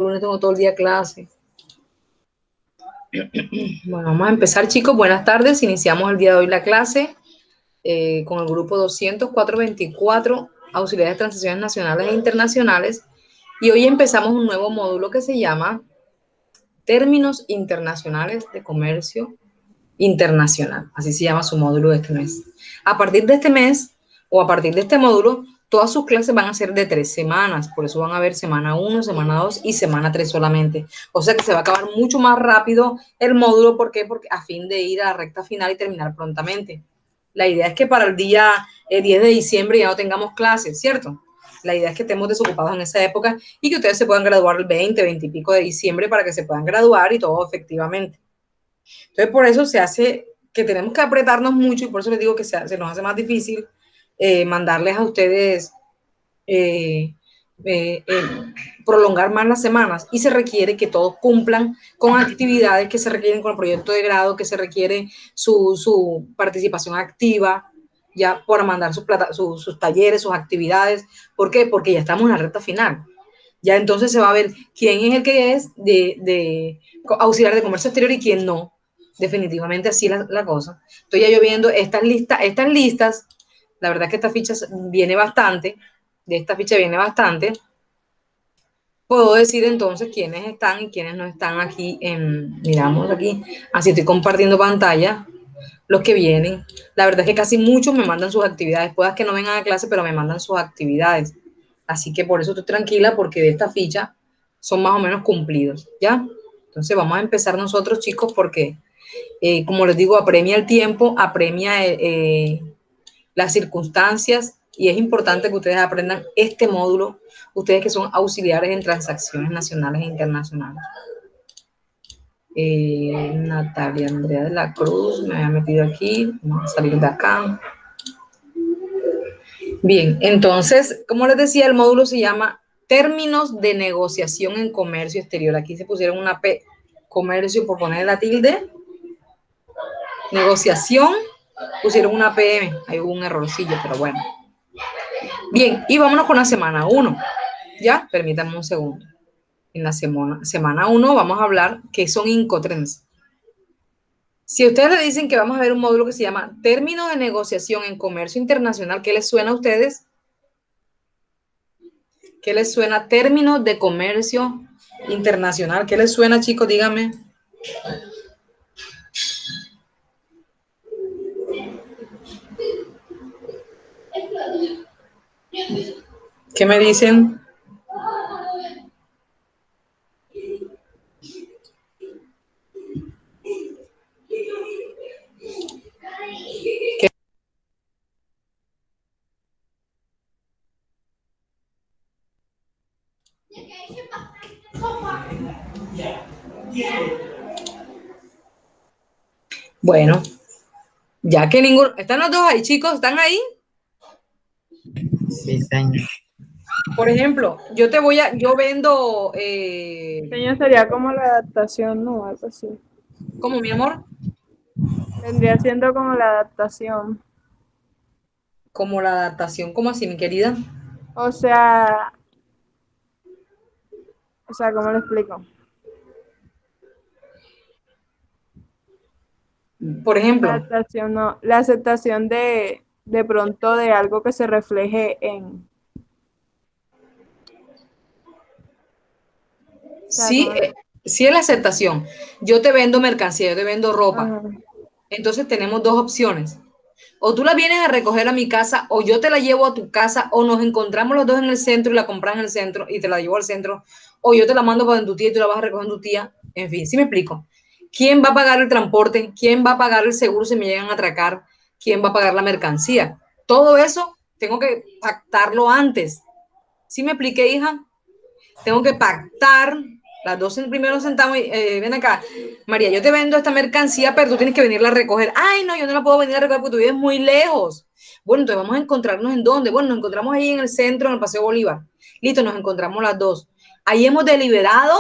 lunes tengo todo el día clase. Bueno, vamos a empezar, chicos. Buenas tardes. Iniciamos el día de hoy la clase con el grupo 200-424, auxiliares de transacciones nacionales e internacionales. Y hoy empezamos un nuevo módulo que se llama Términos Internacionales de Comercio Internacional. Así se llama su módulo de este mes. A partir de este mes o a partir de este módulo, todas sus clases van a ser de 3 semanas, por eso van a haber semana 1, semana 2 y semana 3 solamente. O sea que se va a acabar mucho más rápido el módulo. ¿Por qué? Porque a fin de ir a la recta final y terminar prontamente. La idea es que para el día 10 de diciembre ya no tengamos clases, ¿cierto? La idea es que estemos desocupados en esa época y que ustedes se puedan graduar el 20 y pico de diciembre para que se puedan graduar y todo efectivamente. Entonces, por eso se hace que tenemos que apretarnos mucho y por eso les digo que se nos hace más difícil mandarles a ustedes eh, eh, eh, prolongar más las semanas, y se requiere que todos cumplan con actividades que se requieren con el proyecto de grado, que se requiere su participación activa ya para mandar sus talleres, sus actividades. ¿Por qué? Porque ya estamos en la recta final. Ya entonces se va a ver quién es el que es de auxiliar de comercio exterior y quién no. Definitivamente así la cosa. Estoy ya yo viendo estas listas. La verdad es que esta ficha viene bastante. De esta ficha viene bastante. Puedo decir entonces quiénes están y quiénes no están aquí. Miramos aquí. Así estoy compartiendo pantalla. Los que vienen. La verdad es que casi muchos me mandan sus actividades. Puedas que no vengan a clase, pero me mandan sus actividades. Así que por eso estoy tranquila, porque de esta ficha son más o menos cumplidos, ¿ya? Entonces vamos a empezar nosotros, chicos, porque, como les digo, apremia el tiempo, apremia las circunstancias, y es importante que ustedes aprendan este módulo, ustedes que son auxiliares en transacciones nacionales e internacionales. Natalia Andrea de la Cruz, me había metido aquí, vamos a salir de acá. Bien, entonces, como les decía, el módulo se llama Términos de Negociación en Comercio Exterior. Aquí se pusieron una P, comercio, por poner la tilde. Negociación, pusieron una PM. Ahí hubo un errorcillo, pero bueno. Bien, y vámonos con la semana 1. ¿Ya? Permítanme un segundo. En la semana 1 vamos a hablar qué son Incoterms. Si ustedes le dicen que vamos a ver un módulo que se llama Términos de Negociación en Comercio Internacional, ¿qué les suena a ustedes? ¿Qué les suena? Términos de comercio internacional. ¿Qué les suena, chicos? Díganme. ¿Qué me dicen? ¿Qué? Bueno, ya que ninguno... ¿Están los dos ahí, chicos? ¿Están ahí? Sí, señor. Por ejemplo, yo vendo... Señor, sería como la adaptación, ¿no? Algo así. ¿Cómo, mi amor? Vendría siendo como la adaptación. Como la adaptación, ¿cómo así, mi querida? O sea, ¿cómo le explico? Por La ejemplo, adaptación, no. La aceptación de pronto de algo que se refleje en. O sea, sí, sí es la aceptación. Yo te vendo mercancía, yo te vendo ropa. ajá. Entonces tenemos dos opciones. O tú la vienes a recoger a mi casa, o yo te la llevo a tu casa, o nos encontramos los dos en el centro y la compras en el centro y te la llevo al centro, o yo te la mando para tu tía y tú la vas a recoger en tu tía. En fin, ¿sí me explico? ¿Quién va a pagar el transporte? ¿Quién va a pagar el seguro si me llegan a atracar? ¿Quién va a pagar la mercancía? Todo eso tengo que pactarlo antes. ¿Sí me expliqué, hija? Tengo que pactar. Las dos primero nos sentamos y ven acá, María, yo te vendo esta mercancía, pero tú tienes que venirla a recoger. Ay, no, yo no la puedo venir a recoger porque tú vives muy lejos. Bueno, entonces vamos a encontrarnos en dónde. Bueno, nos encontramos ahí en el centro, en el Paseo Bolívar. Listo, nos encontramos las dos. Ahí hemos deliberado.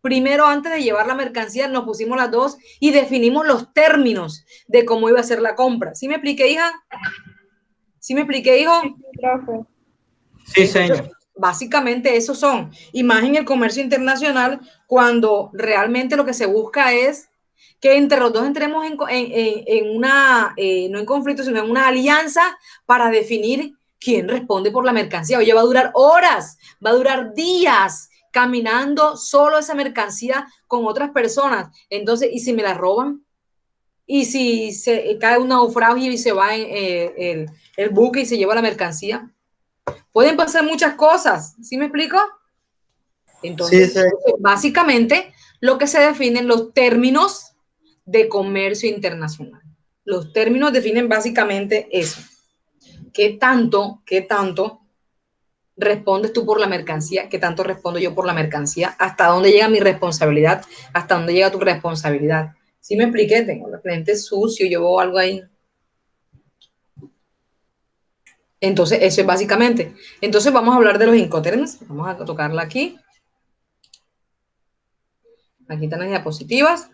Primero, antes de llevar la mercancía, nos pusimos las dos y definimos los términos de cómo iba a ser la compra. ¿Sí me expliqué, hija? ¿Sí me expliqué, hijo? Sí, sí, profe. Sí, señor. Básicamente esos son. Y más en el comercio internacional, cuando realmente lo que se busca es que entre los dos entremos en una, no en conflicto, sino en una alianza para definir quién responde por la mercancía. Oye, va a durar horas, va a durar días caminando solo esa mercancía con otras personas. Entonces, ¿y si me la roban? ¿Y si se cae un naufragio y se va el buque y se lleva la mercancía? Pueden pasar muchas cosas, ¿sí me explico? Sí, Entonces, sí. básicamente, lo que se definen los términos de comercio internacional. Los términos definen básicamente eso. ¿Qué tanto respondes tú por la mercancía? ¿Qué tanto respondo yo por la mercancía? ¿Hasta dónde llega mi responsabilidad? ¿Hasta dónde llega tu responsabilidad? ¿Sí me expliqué? Tengo los lentes sucios, yo veo algo ahí. Entonces, eso es básicamente. Entonces, vamos a hablar de los Incoterms. Vamos a tocarla aquí. Aquí están las diapositivas.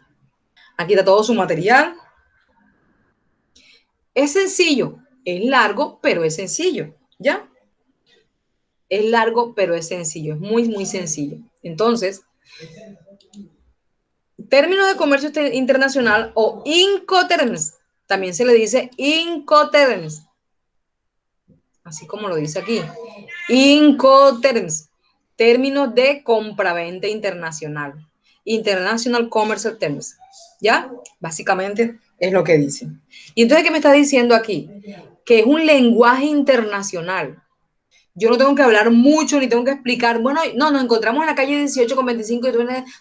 Aquí está todo su material. Es sencillo, es largo, pero es sencillo, ¿ya? Es largo, pero es sencillo, es muy, muy sencillo. Entonces, términos de comercio internacional o Incoterms, también se le dice Incoterms, así como lo dice aquí. Incoterms, términos de compraventa internacional. International Commercial Terms, ¿ya? Básicamente es lo que dice. Y entonces, ¿qué me está diciendo aquí? Que es un lenguaje internacional. Yo no tengo que hablar mucho ni tengo que explicar. Bueno, no, nos encontramos en la calle 18 con 25 y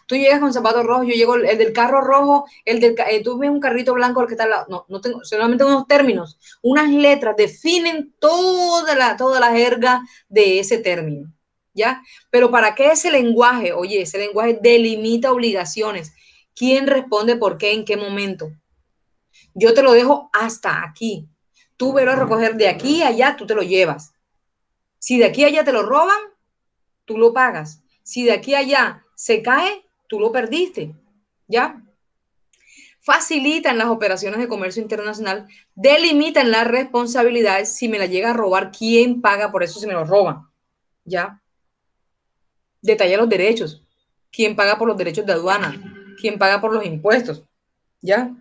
tú llegas con zapatos rojos, yo llego el del carro rojo, tú ves un carrito blanco al que está al lado. No, no tengo, solamente unos términos, unas letras definen toda la jerga de ese término, ¿ya? Pero ¿para qué ese lenguaje? Oye, ese lenguaje delimita obligaciones. ¿Quién responde por qué, en qué momento? Yo te lo dejo hasta aquí. Tú velo a recoger de aquí a allá, tú te lo llevas. Si de aquí a allá te lo roban, tú lo pagas. Si de aquí a allá se cae, tú lo perdiste. ¿Ya? Facilitan las operaciones de comercio internacional, delimitan las responsabilidades. Si me la llega a robar, ¿quién paga por eso si me lo roban? ¿Ya? Detalla los derechos. ¿Quién paga por los derechos de aduana? ¿Quién paga por los impuestos? ¿Ya?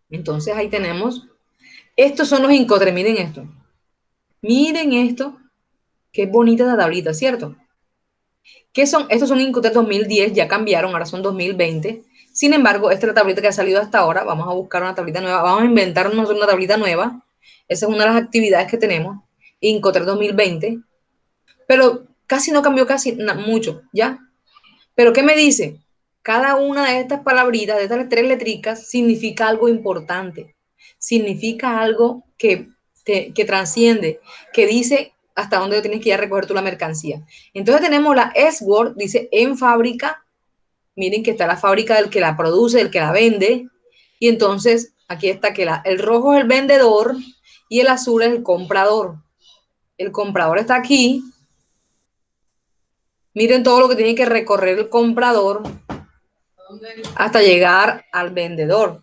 Entonces ahí tenemos. Estos son los Incoterms. Miren esto. Miren esto. Qué bonita la tablita, ¿cierto? ¿Qué son? Estos son Incoterms 2010, ya cambiaron, ahora son 2020. Sin embargo, esta es la tablita que ha salido hasta ahora. Vamos a buscar una tablita nueva, vamos a inventarnos una tablita nueva. Esa es una de las actividades que tenemos, Incoterms 2020. Pero casi no cambió mucho, ¿ya? Pero ¿qué me dice? Cada una de estas palabritas, de estas tres letricas, significa algo importante. Significa algo que trasciende, que dice hasta dónde tienes que ir a recoger tú la mercancía. Entonces tenemos la S-word, dice en fábrica. Miren que está la fábrica del que la produce, del que la vende. Y entonces aquí está que el rojo es el vendedor y el azul es el comprador. El comprador está aquí. Miren todo lo que tiene que recorrer el comprador hasta llegar al vendedor.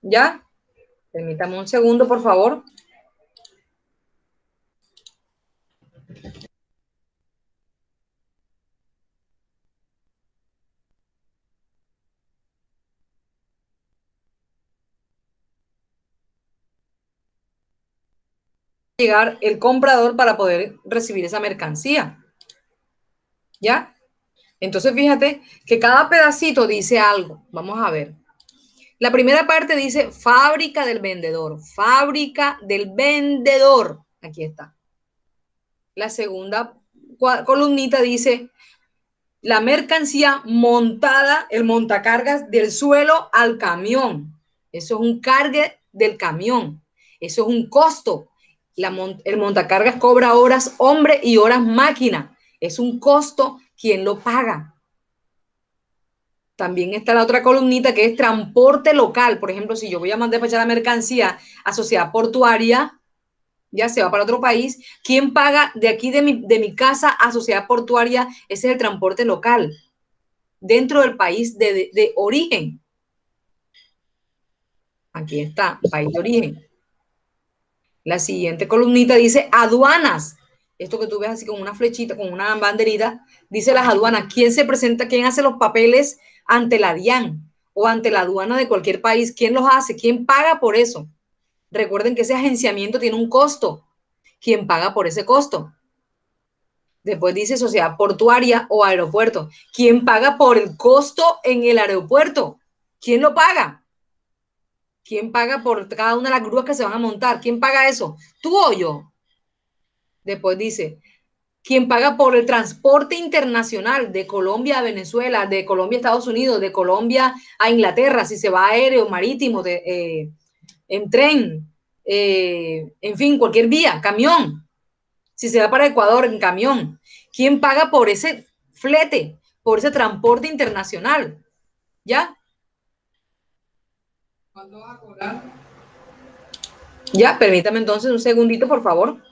¿Ya? Permítame un segundo, por favor. Llegar el comprador para poder recibir esa mercancía. ¿Ya? Entonces fíjate que cada pedacito dice algo. Vamos a ver. La primera parte dice fábrica del vendedor. Fábrica del vendedor. Aquí está. La segunda columnita dice la mercancía montada, el montacargas del suelo al camión. Eso es un cargue del camión. Eso es un costo. El montacargas cobra horas hombre y horas máquina. Es un costo. ¿Quién lo paga? También está la otra columnita que es transporte local. Por ejemplo, si yo voy a mandar despachar la mercancía a sociedad portuaria, ya se va para otro país, ¿quién paga de aquí de mi casa a sociedad portuaria? Ese es el transporte local dentro del país de origen. Aquí está, país de origen. La siguiente columnita dice aduanas. esto que tú ves así con una flechita, con una banderita, dice las aduanas, ¿quién se presenta, quién hace los papeles ante la DIAN o ante la aduana de cualquier país? ¿Quién los hace? ¿Quién paga por eso? Recuerden que ese agenciamiento tiene un costo. ¿Quién paga por ese costo? Después dice sociedad portuaria o aeropuerto. ¿Quién paga por el costo en el aeropuerto? ¿Quién lo paga? ¿Quién paga por cada una de las grúas que se van a montar? ¿Quién paga eso? ¿Tú o yo? Después dice, ¿quién paga por el transporte internacional de Colombia a Venezuela, de Colombia a Estados Unidos, de Colombia a Inglaterra, si se va aéreo, marítimo, en tren, en fin, cualquier vía, camión? Si se va para Ecuador en camión, ¿quién paga por ese flete, por ese transporte internacional? ¿Ya? ¿Cuánto va a cobrar? Ya, permítame entonces un segundito, por favor.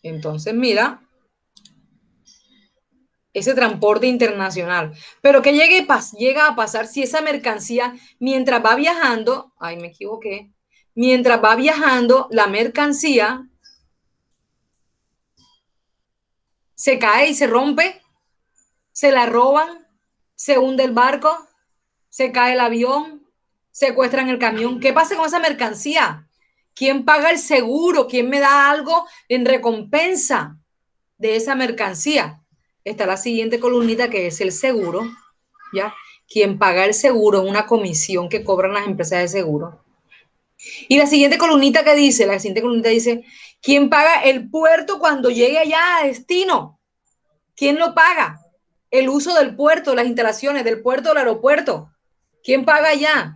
Entonces, mira, ese transporte internacional. Pero ¿qué llega a pasar si esa mercancía, mientras va viajando, ay, me equivoqué, mientras va viajando, la mercancía se cae y se rompe, se la roban, se hunde el barco, se cae el avión, secuestran el camión? ¿Qué pasa con esa mercancía? ¿Quién paga el seguro? ¿Quién me da algo en recompensa de esa mercancía? Está la siguiente columnita, que es el seguro, ¿ya? Quien paga el seguro es una comisión que cobran las empresas de seguro. Y la siguiente columnita que dice, la siguiente columnita dice, ¿quién paga el puerto cuando llegue allá a destino? ¿Quién lo paga? El uso del puerto, las instalaciones del puerto, del aeropuerto. ¿Quién paga allá?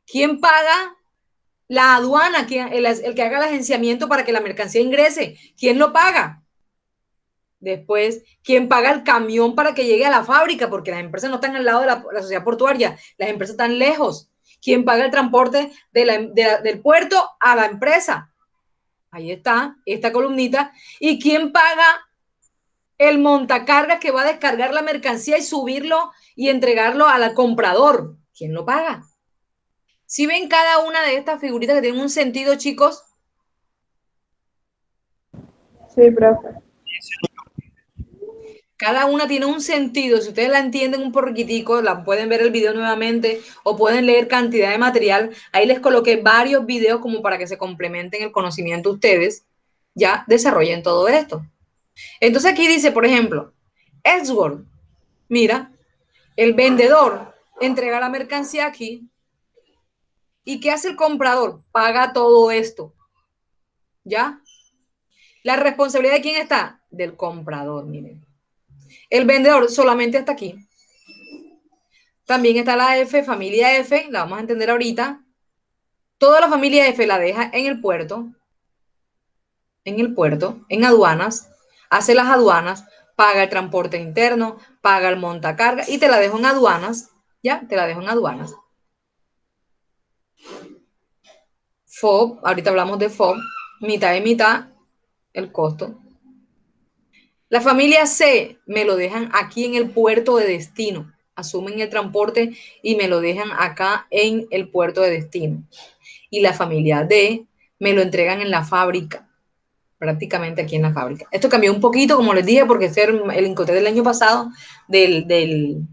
¿Quién paga la aduana? El que haga el agenciamiento para que la mercancía ingrese. ¿Quién lo paga? Después, ¿quién paga el camión para que llegue a la fábrica? Porque las empresas no están al lado de la sociedad portuaria, las empresas están lejos. ¿Quién paga el transporte del puerto a la empresa? Ahí está, esta columnita. ¿Y quién paga el montacargas que va a descargar la mercancía y subirlo y entregarlo al comprador? ¿Quién lo paga? Si ven cada una de estas figuritas que tienen un sentido, chicos, Sí, profe. cada una tiene un sentido. Si ustedes la entienden un poquitico, la pueden ver el video nuevamente o pueden leer cantidad de material. Ahí les coloqué varios videos como para que se complementen el conocimiento ustedes. Ya desarrollen todo esto. Entonces aquí dice, por ejemplo, Ellsworth. Mira, el vendedor entrega la mercancía aquí. ¿Y qué hace el comprador? Paga todo esto. ¿Ya? ¿La responsabilidad de quién está? Del comprador, miren. El vendedor solamente hasta aquí. También está la F, familia F, la vamos a entender ahorita. Toda la familia F la deja en aduanas, hace las aduanas, paga el transporte interno, paga el montacarga y te la dejo en aduanas, ¿ya? Te la dejo en aduanas. FOB, ahorita hablamos de FOB, mitad y mitad, el costo. La familia C me lo dejan aquí en el puerto de destino. Asumen el transporte y me lo dejan acá en el puerto de destino. Y la familia D me lo entregan en la fábrica, prácticamente aquí en la fábrica. Esto cambió un poquito, como les dije, porque este era el Incoterm del año pasado, del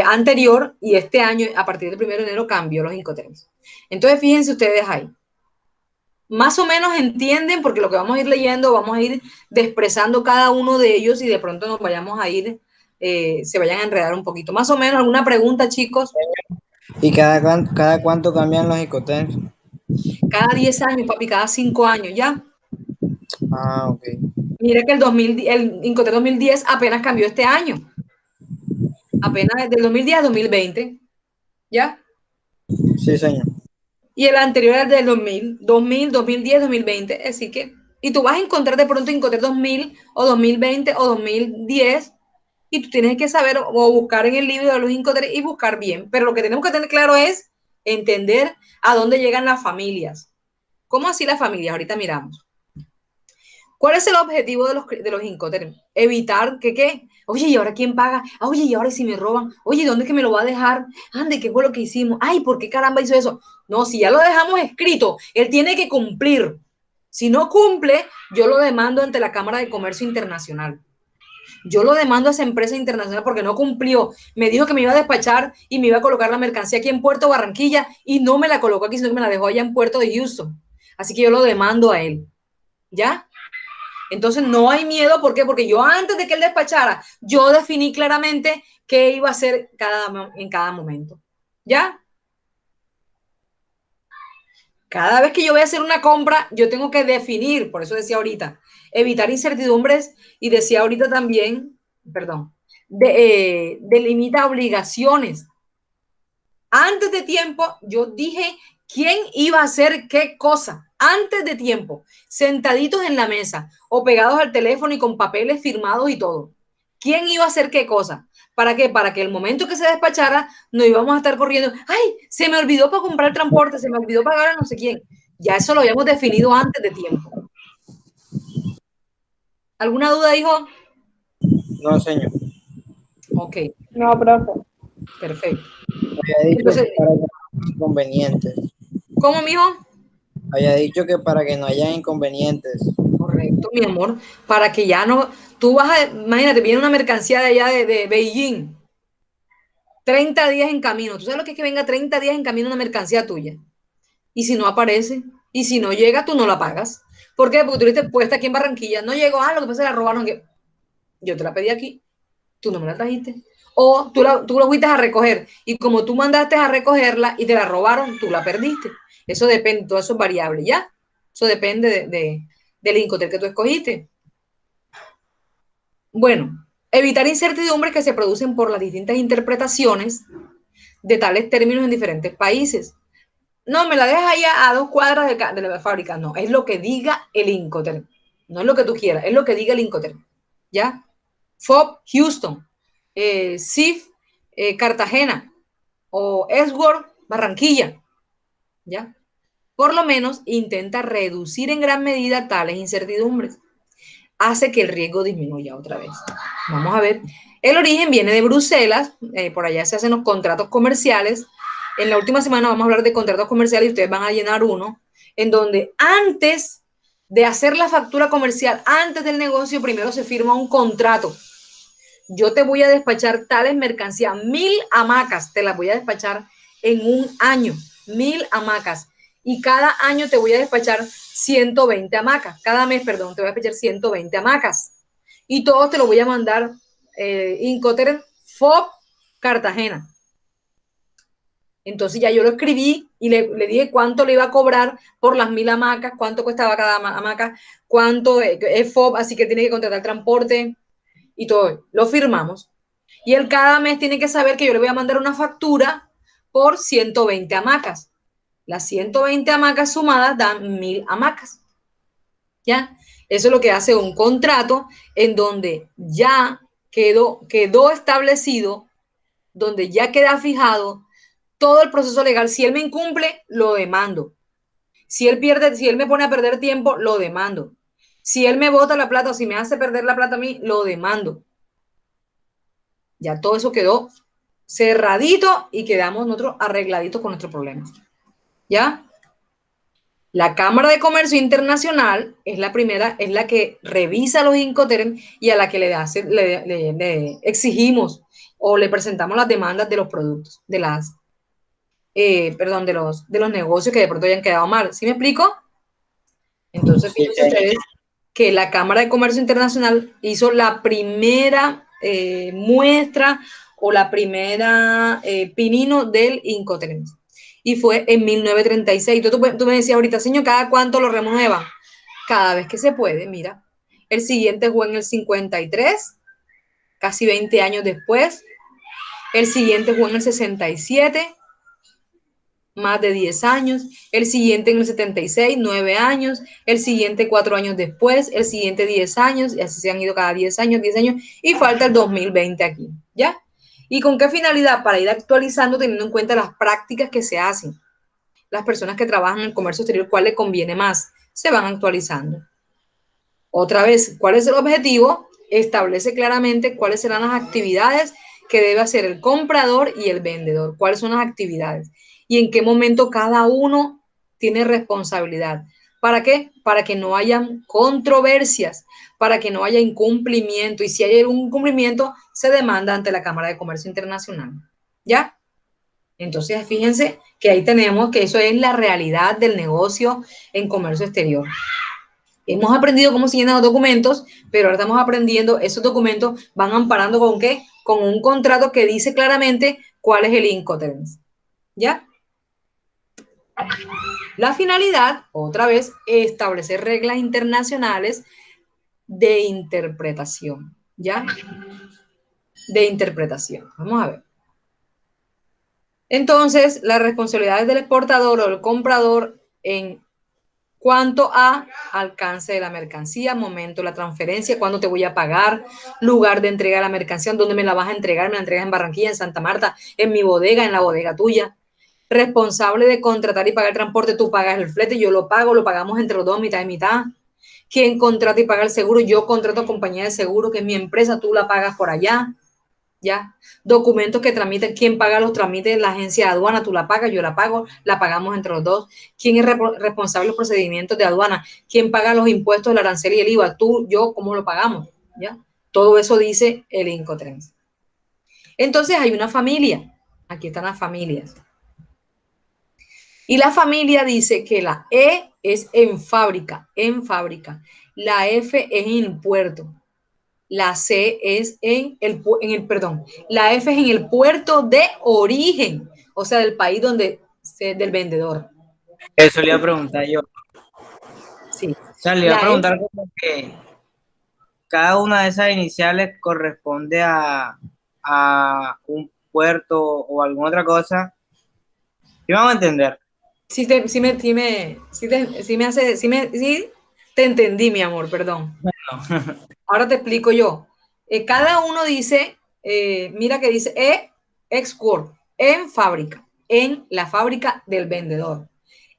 anterior, y este año, a partir del 1 de enero, cambió los Incoterms. Entonces, fíjense ustedes ahí. Más o menos entienden, porque lo que vamos a ir leyendo, vamos a ir expresando cada uno de ellos y de pronto nos vayamos a ir, se vayan a enredar un poquito. Más o menos, ¿alguna pregunta, chicos? ¿Y cada cuánto cambian los Incoterms? Cada 10 años, papi, cada 5 años, ¿ya? Ah, ok. Mira que el Incoterm 2010 apenas cambió este año. Apenas del 2010 a 2020, ¿ya? Sí, señor. Y el anterior era del 2010, 2020. Así que, y tú vas a encontrar de pronto Incoterm 2000 o 2020 o 2010 y tú tienes que saber o buscar en el libro de los Incoterm y buscar bien. Pero lo que tenemos que tener claro es entender a dónde llegan las familias. ¿Cómo así las familias? Ahorita miramos. ¿Cuál es el objetivo de los Incoterms? Evitar que, ¿qué? Oye, ¿y ahora quién paga? Ah, oye, ¿y ahora si me roban? Oye, ¿dónde es que me lo va a dejar? Ande, ¿qué fue lo que hicimos? Ay, ¿por qué caramba hizo eso? No, si ya lo dejamos escrito, él tiene que cumplir. Si no cumple, yo lo demando ante la Cámara de Comercio Internacional. Yo lo demando a esa empresa internacional porque no cumplió. Me dijo que me iba a despachar y me iba a colocar la mercancía aquí en Puerto Barranquilla y no me la colocó aquí, sino que me la dejó allá en Puerto de Houston. Así que yo lo demando a él. ¿Ya? Entonces no hay miedo, ¿por qué? Porque yo antes de que él despachara, yo definí claramente qué iba a hacer en cada momento. ¿Ya? Cada vez que yo voy a hacer una compra, yo tengo que definir, por eso decía ahorita, evitar incertidumbres y decía ahorita también, perdón, delimita obligaciones. Antes de tiempo, yo dije quién iba a hacer qué cosa. Antes de tiempo, sentaditos en la mesa o pegados al teléfono y con papeles firmados y todo. ¿Quién iba a hacer qué cosa? ¿Para qué? Para que el momento que se despachara no íbamos a estar corriendo. ¡Ay! Se me olvidó para comprar el transporte, se me olvidó pagar a no sé quién. Ya eso lo habíamos definido antes de tiempo. ¿Alguna duda, hijo? No, señor. Ok, No, profe. perfecto. Había dicho Entonces, que para que no haya inconvenientes. ¿cómo, mijo? Había dicho que para que no haya inconvenientes. Correcto, mi amor, para que ya no, tú vas a, imagínate, viene una mercancía de allá de Beijing, 30 días en camino, ¿tú sabes lo que es que venga 30 días en camino una mercancía tuya? Y si no aparece, y si no llega, tú no la pagas. ¿Por qué? Porque tú estuviste puesta aquí en Barranquilla, no llegó, lo que pasa es que la robaron, que yo te la pedí aquí, tú no me la trajiste. O tú la fuiste a recoger, y como tú mandaste a recogerla y te la robaron, tú la perdiste. Eso depende, todo eso es variable, ¿ya? Eso depende del Incoterm que tú escogiste. Bueno, evitar incertidumbres que se producen por las distintas interpretaciones de tales términos en diferentes países. No, me la dejas allá a 2 cuadras de la fábrica. No, es lo que diga el Incoterm. No es lo que tú quieras, es lo que diga el Incoterm. ¿Ya? FOB Houston, CIF Cartagena o Esword Barranquilla. ¿Ya? Por lo menos intenta reducir en gran medida tales incertidumbres. Hace que el riesgo disminuya otra vez. Vamos a ver. El origen viene de Bruselas, por allá se hacen los contratos comerciales. En la última semana vamos a hablar de contratos comerciales y ustedes van a llenar uno, en donde antes de hacer la factura comercial, antes del negocio, primero se firma un contrato. Yo te voy a despachar tales mercancías, 1000 hamacas, te las voy a despachar en un año, 1000 hamacas. Y cada año te voy a despachar 120 hamacas. Cada mes, perdón, te voy a despachar 120 hamacas. Y todo te lo voy a mandar Incoterm FOB Cartagena. Entonces ya yo lo escribí y le dije cuánto le iba a cobrar por las 1000 hamacas, cuánto costaba cada hamaca, cuánto es FOB, así que tiene que contratar transporte y todo. Lo firmamos. Y él cada mes tiene que saber que yo le voy a mandar una factura por 120 hamacas. Las 120 hamacas sumadas dan 1000 hamacas. ¿Ya? Eso es lo que hace un contrato en donde ya quedó establecido, donde ya queda fijado todo el proceso legal. Si él me incumple, lo demando. Si él me pone a perder tiempo, lo demando. Si él me bota la plata o si me hace perder la plata a mí, lo demando. Ya todo eso quedó cerradito y quedamos nosotros arregladitos con nuestros problemas. ¿Ya? La Cámara de Comercio Internacional es la primera, es la que revisa los Incoterm y a la que le exigimos o le presentamos las demandas de los productos, perdón, de los negocios que de pronto hayan quedado mal. ¿Sí me explico? Entonces, Sí, fíjense ustedes que la Cámara de Comercio Internacional hizo la primera muestra o la primera pinino del Incoterm. Y fue en 1936. Tú me decías ahorita, señor, ¿cada cuánto lo renuevan? Cada vez que se puede, mira. El siguiente fue en el 53, casi 20 años después. El siguiente fue en el 67, más de 10 años, el siguiente en el 76, 9 años, el siguiente 4 años después, el siguiente 10 años, y así se han ido cada 10 años, y falta el 2020 aquí, ¿ya? ¿Y con qué finalidad? Para ir actualizando teniendo en cuenta las prácticas que se hacen. Las personas que trabajan en el comercio exterior, ¿cuál le conviene más? Se van actualizando. Otra vez, ¿cuál es el objetivo? Establece claramente cuáles serán las actividades que debe hacer el comprador y el vendedor. ¿Cuáles son las actividades? Y en qué momento cada uno tiene responsabilidad. ¿Para qué? Para que no haya controversias, para que no haya incumplimiento. Y si hay algún incumplimiento, se demanda ante la Cámara de Comercio Internacional. ¿Ya? Entonces, fíjense que ahí tenemos que eso es la realidad del negocio en comercio exterior. Hemos aprendido cómo se llenan los documentos, pero ahora estamos aprendiendo, esos documentos van amparando con qué? Con un contrato que dice claramente cuál es el Incoterms. ¿Ya? La finalidad, otra vez, establecer reglas internacionales de interpretación. ¿Ya? De interpretación. Vamos a ver. Entonces, las responsabilidades del exportador o del comprador en cuanto a alcance de la mercancía, momento de la transferencia, cuándo te voy a pagar, lugar de entrega de la mercancía, dónde me la vas a entregar, me la entregas en Barranquilla, en Santa Marta, en mi bodega, en la bodega tuya. Responsable de contratar y pagar el transporte, tú pagas el flete, yo lo pago, lo pagamos entre los dos, mitad y mitad. ¿Quién contrata y paga el seguro? Yo contrato compañía de seguro, que es mi empresa, tú la pagas por allá. ¿Ya? Documentos que tramiten, quién paga los trámites, la agencia de aduana, tú la pagas, yo la pago, la pagamos entre los dos. ¿Quién es responsable de los procedimientos de aduana? ¿Quién paga los impuestos, el arancel y el IVA? Tú, yo, ¿cómo lo pagamos? ¿Ya? Todo eso dice el Incoterms. Entonces hay una familia, aquí están las familias. Y la familia dice que la E es en fábrica, en fábrica. La F es en el puerto. La C es perdón, la F es en el puerto de origen, o sea, del país del vendedor. Eso le iba a preguntar yo. Sí. O sea, le iba a La F, preguntar como que cada una de esas iniciales corresponde a un puerto o alguna otra cosa. ¿Sí vamos a entender? sí te entendí, mi amor, perdón. Ahora te explico yo. Cada uno dice, mira que dice export, en fábrica, en la fábrica del vendedor.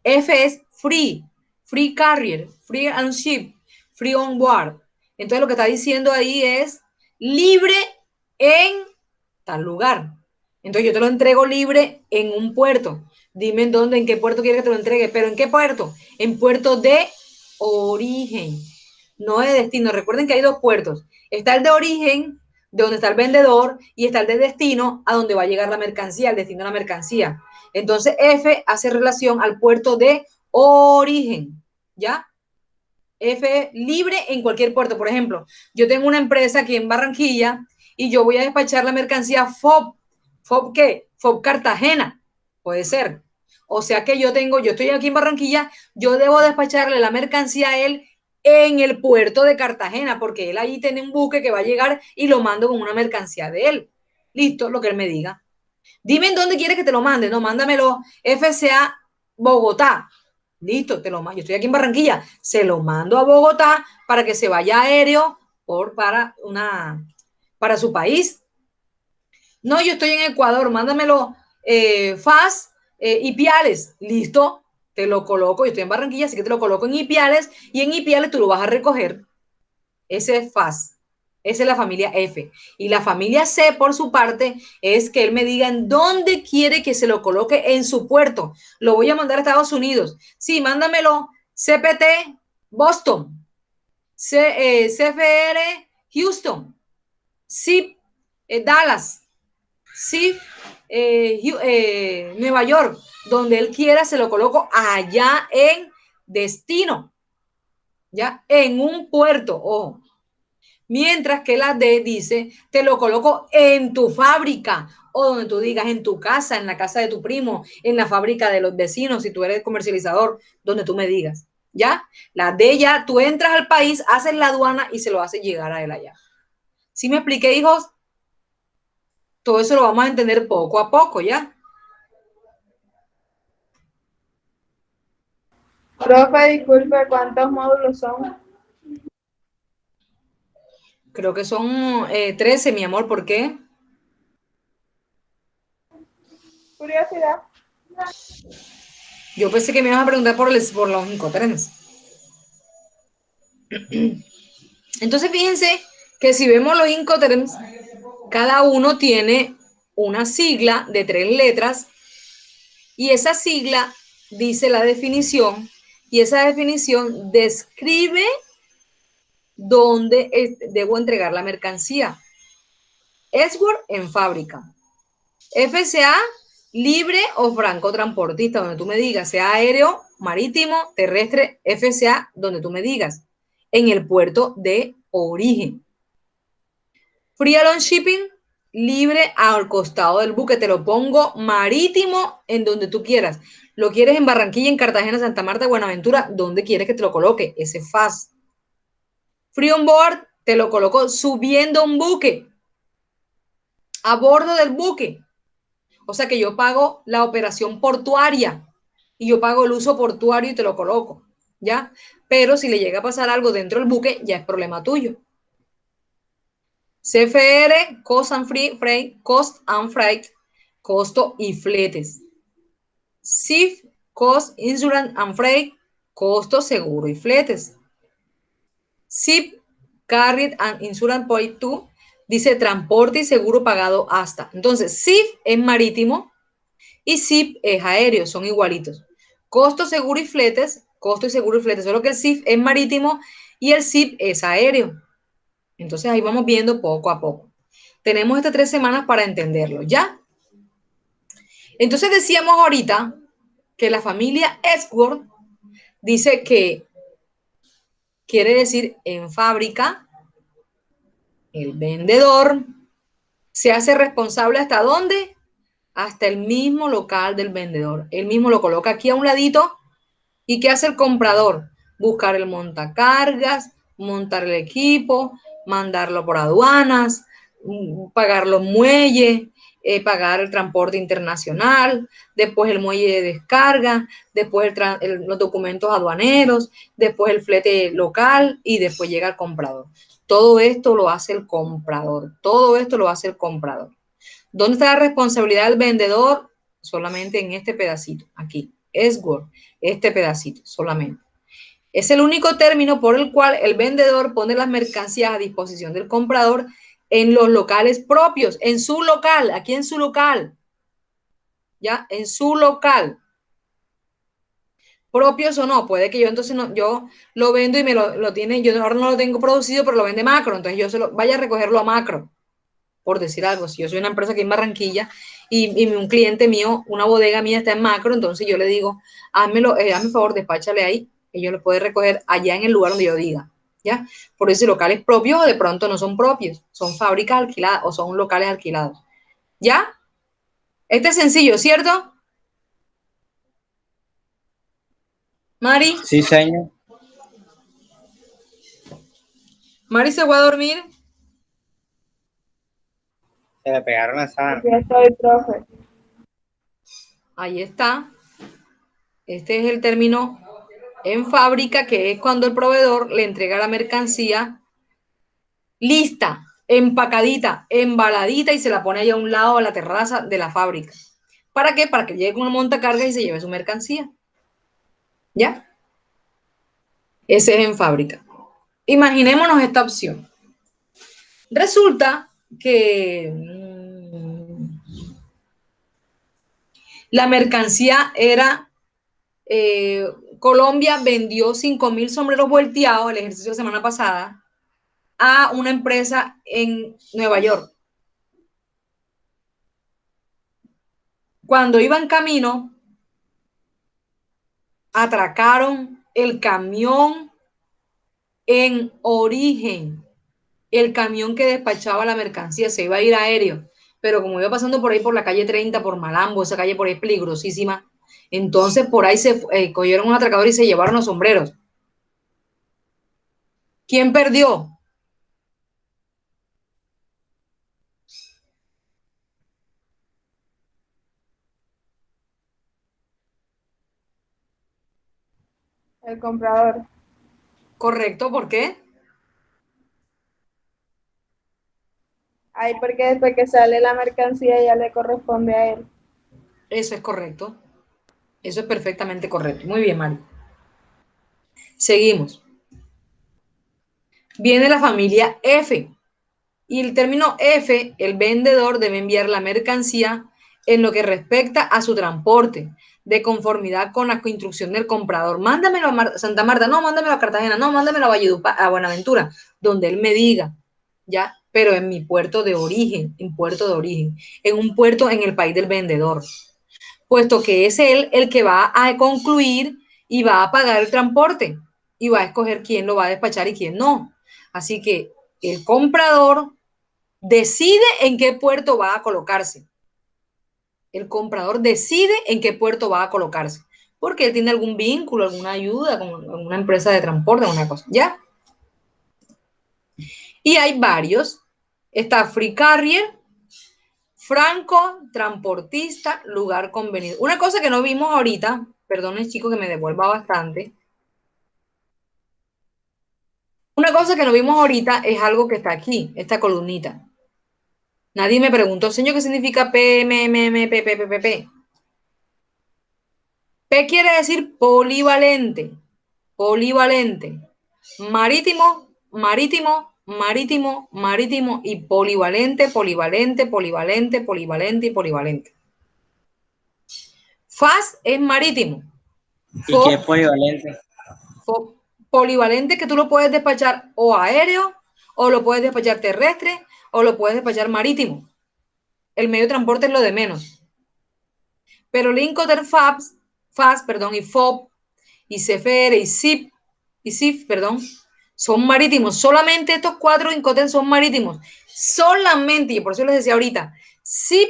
F es free, free carrier, free and ship, free on board. Entonces lo que está diciendo ahí es libre en tal lugar. Entonces yo te lo entrego libre en un puerto. Dime en dónde, en qué puerto quieres que te lo entregue, pero ¿en qué puerto? En puerto de origen, no de destino. Recuerden que hay dos puertos. Está el de origen, de donde está el vendedor, y está el de destino, a donde va a llegar la mercancía, el destino de la mercancía. Entonces F hace relación al puerto de origen, ¿ya? F libre en cualquier puerto. Por ejemplo, yo tengo una empresa aquí en Barranquilla y yo voy a despachar la mercancía FOB. ¿FOB qué? FOB Cartagena. Puede ser. O sea que yo estoy aquí en Barranquilla, yo debo despacharle la mercancía a él en el puerto de Cartagena, porque él ahí tiene un buque que va a llegar y lo mando con una mercancía de él. Listo, lo que él me diga. Dime en dónde quieres que te lo mande. No, mándamelo FCA Bogotá. Listo, te lo mando. Yo estoy aquí en Barranquilla. Se lo mando a Bogotá para que se vaya aéreo para su país. No, yo estoy en Ecuador. Mándamelo FAS Ipiales. Listo, te lo coloco. Yo estoy en Barranquilla, así que te lo coloco en Ipiales y en Ipiales tú lo vas a recoger. Ese es FAS. Esa es la familia F. Y la familia C, por su parte, es que él me diga en dónde quiere que se lo coloque en su puerto. Lo voy a mandar a Estados Unidos. Sí, mándamelo CPT Boston, CFR Houston, CIP Dallas, CIP Nueva York. Donde él quiera se lo coloco allá en destino. Ya, en un puerto. Ojo. Mientras que la D dice, te lo coloco en tu fábrica o donde tú digas, en tu casa, en la casa de tu primo, en la fábrica de los vecinos, si tú eres comercializador, donde tú me digas. ¿Ya? La D ya, tú entras al país, haces la aduana y se lo haces llegar a él allá. ¿Sí me expliqué, hijos? Todo eso lo vamos a entender poco a poco, ¿ya? Profe, disculpe, ¿cuántos módulos son? Creo que son 13, mi amor, ¿por qué? Curiosidad. Yo pensé que me ibas a preguntar por los Incoterms. Entonces, fíjense que si vemos los Incoterms, cada uno tiene una sigla de 3 letras y esa sigla dice la definición y esa definición describe dónde debo entregar la mercancía. Edgeworth en fábrica. FCA libre o franco transportista, donde tú me digas, sea aéreo, marítimo, terrestre, FCA, donde tú me digas, en el puerto de origen. Free alone shipping, libre al costado del buque, te lo pongo marítimo en donde tú quieras. Lo quieres en Barranquilla, en Cartagena, Santa Marta, Buenaventura, ¿dónde quieres que te lo coloque? Ese fast. Free on board, te lo coloco subiendo un buque, a bordo del buque. O sea que yo pago la operación portuaria y yo pago el uso portuario y te lo coloco, ¿ya? Pero si le llega a pasar algo dentro del buque, ya es problema tuyo. CFR, Cost and Freight, Cost and Freight, costo y fletes. CIF, Cost, Insurance and Freight, costo, seguro y fletes. CIP, Carried and Insurance Point 2, dice transporte y seguro pagado hasta. Entonces, CIF es marítimo y CIP es aéreo, son igualitos. Costo, seguro y fletes, costo y seguro y fletes, solo que el CIF es marítimo y el CIP es aéreo. Entonces ahí vamos viendo poco a poco. Tenemos estas 3 semanas para entenderlo, ¿ya? Entonces decíamos ahorita que la familia Edgeworth dice que quiere decir en fábrica, el vendedor se hace responsable hasta dónde, hasta el mismo local del vendedor. Él mismo lo coloca aquí a un ladito. ¿Y qué hace el comprador? Buscar el montacargas, montar el equipo, mandarlo por aduanas, pagar los muelles, pagar el transporte internacional, después el muelle de descarga, después los documentos aduaneros, después el flete local y después llega el comprador. Todo esto lo hace el comprador. Todo esto lo hace el comprador. ¿Dónde está la responsabilidad del vendedor? Solamente en este pedacito, aquí. Edgeworth, este pedacito, solamente. Es el único término por el cual el vendedor pone las mercancías a disposición del comprador en los locales propios, en su local, aquí en su local. ¿Ya? En su local. Propios o no, puede que yo entonces no, yo lo vendo y me lo tiene, yo ahora no lo tengo producido, pero lo vende Macro, entonces yo se lo vaya a recogerlo a Macro, por decir algo. Si yo soy una empresa aquí en Barranquilla y un cliente mío, una bodega mía está en Macro, entonces yo le digo, hazme favor, despáchale ahí, y yo lo puedo recoger allá en el lugar donde yo diga, ¿ya? Por eso locales propios o de pronto no son propios, son fábricas alquiladas o son locales alquilados, ¿ya? Este es sencillo, ¿cierto? Mari, Sí, señor. Mari se fue a dormir. Se le pegaron las sábanas. Aquí estoy, profe. Ahí está. Este es el término en fábrica, que es cuando el proveedor le entrega la mercancía lista, empacadita, embaladita y se la pone ahí a un lado de la terraza de la fábrica. ¿Para qué? Para que llegue con una montacarga y se lleve su mercancía. ¿Ya? Ese es en fábrica. Imaginémonos esta opción. Resulta que la mercancía era, Colombia vendió 5.000 sombreros volteados el ejercicio de semana pasada a una empresa en Nueva York. Cuando iba en camino, atracaron el camión en origen. El camión que despachaba la mercancía se iba a ir aéreo, pero como iba pasando por ahí por la calle 30, por Malambo, esa calle por ahí es peligrosísima, entonces por ahí se cogieron un atracador y se llevaron los sombreros. ¿Quién perdió? El comprador. Correcto, ¿por qué? Ahí porque después que sale la mercancía ya le corresponde a él. Eso es correcto. Eso es perfectamente correcto. Muy bien, Mari. Seguimos. Viene la familia F. Y el término F, el vendedor debe enviar la mercancía en lo que respecta a su transporte, de conformidad con la instrucción del comprador. Mándamelo a Santa Marta, no, mándamelo a Cartagena, no, mándamelo a Valledupar, a Buenaventura, donde él me diga, ¿ya? Pero en mi puerto de origen, en un puerto en el país del vendedor, puesto que es él el que va a concluir y va a pagar el transporte y va a escoger quién lo va a despachar y quién no. Así que el comprador decide en qué puerto va a colocarse. El comprador decide en qué puerto va a colocarse, porque él tiene algún vínculo, alguna ayuda con una empresa de transporte, alguna cosa, ¿ya? Y hay varios. Está Free Carrier, Franco, transportista, lugar convenido. Una cosa que no vimos ahorita, perdonen chicos que me devuelva bastante. Una cosa que no vimos ahorita es algo que está aquí, esta columnita. Nadie me preguntó, señor, ¿qué significa P, M, M, M, P, P, P, P, P? P quiere decir polivalente, polivalente, marítimo, marítimo, marítimo, marítimo y polivalente, polivalente, polivalente, polivalente y polivalente. FAS es marítimo. ¿Y qué es polivalente? Polivalente que tú lo puedes despachar o aéreo, o lo puedes despachar terrestre, o lo puedes despachar marítimo. El medio de transporte es lo de menos. Pero Linkoter FAS, perdón, y FOB, y CFR, y CIF, perdón, son marítimos. Solamente estos 4 Incoterm son marítimos. Solamente, y por eso les decía ahorita, CIF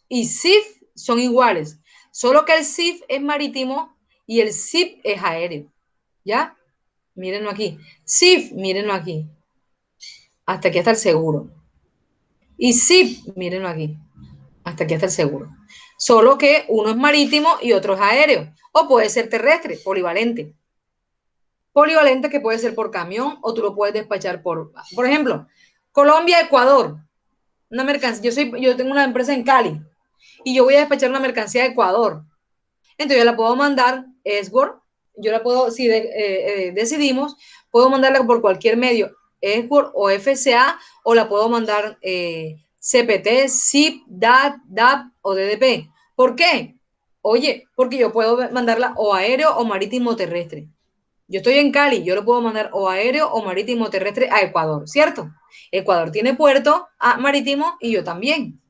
y CIF son iguales. Solo que el CIF es marítimo y el CIF es aéreo. ¿Ya? Mírenlo aquí. CIF, mírenlo aquí. Hasta aquí está el seguro. Y CIF, mírenlo aquí. Hasta aquí está el seguro. Solo que uno es marítimo y otro es aéreo. O puede ser terrestre, polivalente. Polivalente que puede ser por camión o tú lo puedes despachar por ejemplo, Colombia, Ecuador. Una mercancía. Yo tengo una empresa en Cali y yo voy a despachar una mercancía a Ecuador. Entonces yo la puedo mandar Esword. Yo la puedo, si decidimos, puedo mandarla por cualquier medio, Esword o FCA, o la puedo mandar CPT, ZIP, DAT, DAP o DDP. ¿Por qué? Oye, porque yo puedo mandarla o aéreo o marítimo o terrestre. Yo estoy en Cali, yo lo puedo mandar o aéreo o marítimo o terrestre a Ecuador, ¿cierto? Ecuador tiene puerto marítimo y yo también.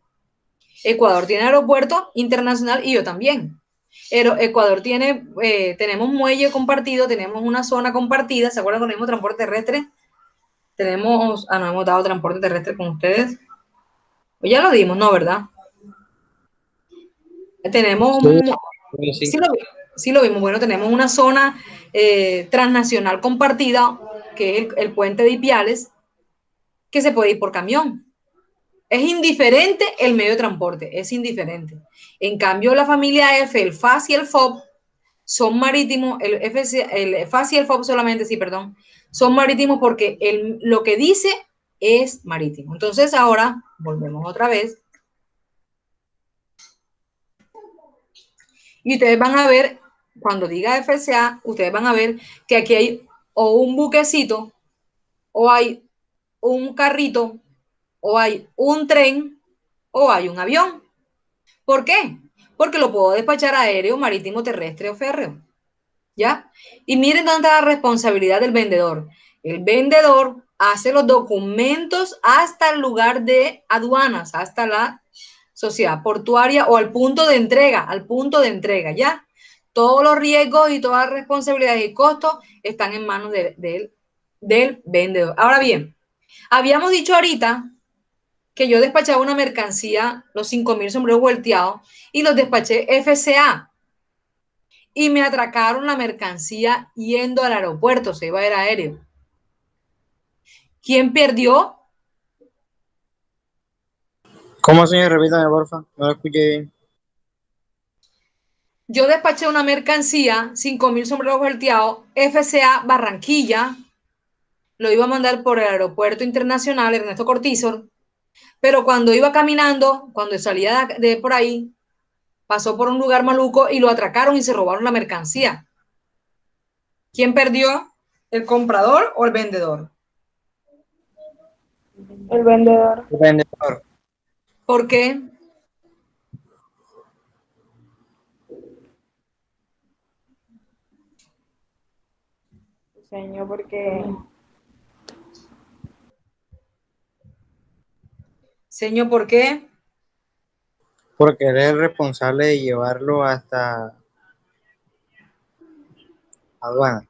Ecuador tiene aeropuerto internacional y yo también. Pero Ecuador tiene, tenemos muelle compartido, tenemos una zona compartida. ¿Se acuerdan cuando tenemos transporte terrestre? Tenemos, no hemos dado transporte terrestre con ustedes. Pues ya lo dimos, ¿no? ¿Verdad? Tenemos, Sí. sí lo vimos. Bueno, tenemos una zona transnacional compartida, que es el puente de Ipiales, que se puede ir por camión. Es indiferente el medio de transporte, es indiferente. En cambio, la familia F, el FAS y el FOB, son marítimos, el FAS y el FOB solamente, sí, perdón, son marítimos porque lo que dice es marítimo. Entonces, ahora volvemos otra vez. Y ustedes van a ver, cuando diga FCA, ustedes van a ver que aquí hay o un buquecito, o hay un carrito, o hay un tren, o hay un avión. ¿Por qué? Porque lo puedo despachar aéreo, marítimo, terrestre o férreo. ¿Ya? Y miren dónde está la responsabilidad del vendedor. El vendedor hace los documentos hasta el lugar de aduanas, hasta la sociedad portuaria o al punto de entrega, ¿ya? Todos los riesgos y todas las responsabilidades y costos están en manos del vendedor. Ahora bien, habíamos dicho ahorita que yo despachaba una mercancía, los 5.000 sombreros volteados, y los despaché FCA. Y me atracaron la mercancía yendo al aeropuerto, se iba a ir aéreo. ¿Quién perdió? ¿Cómo, señor? Repítame, porfa. No lo escuché bien. Yo despaché una mercancía, 5.000 sombreros volteados, FCA Barranquilla, lo iba a mandar por el aeropuerto internacional Ernesto Cortizor, pero cuando iba caminando, cuando salía de por ahí, pasó por un lugar maluco y lo atracaron y se robaron la mercancía. ¿Quién perdió? ¿El comprador o el vendedor? El vendedor. El vendedor. ¿Por qué? Señor, porque Señor, ¿por qué? Porque él es el responsable de llevarlo hasta aduana.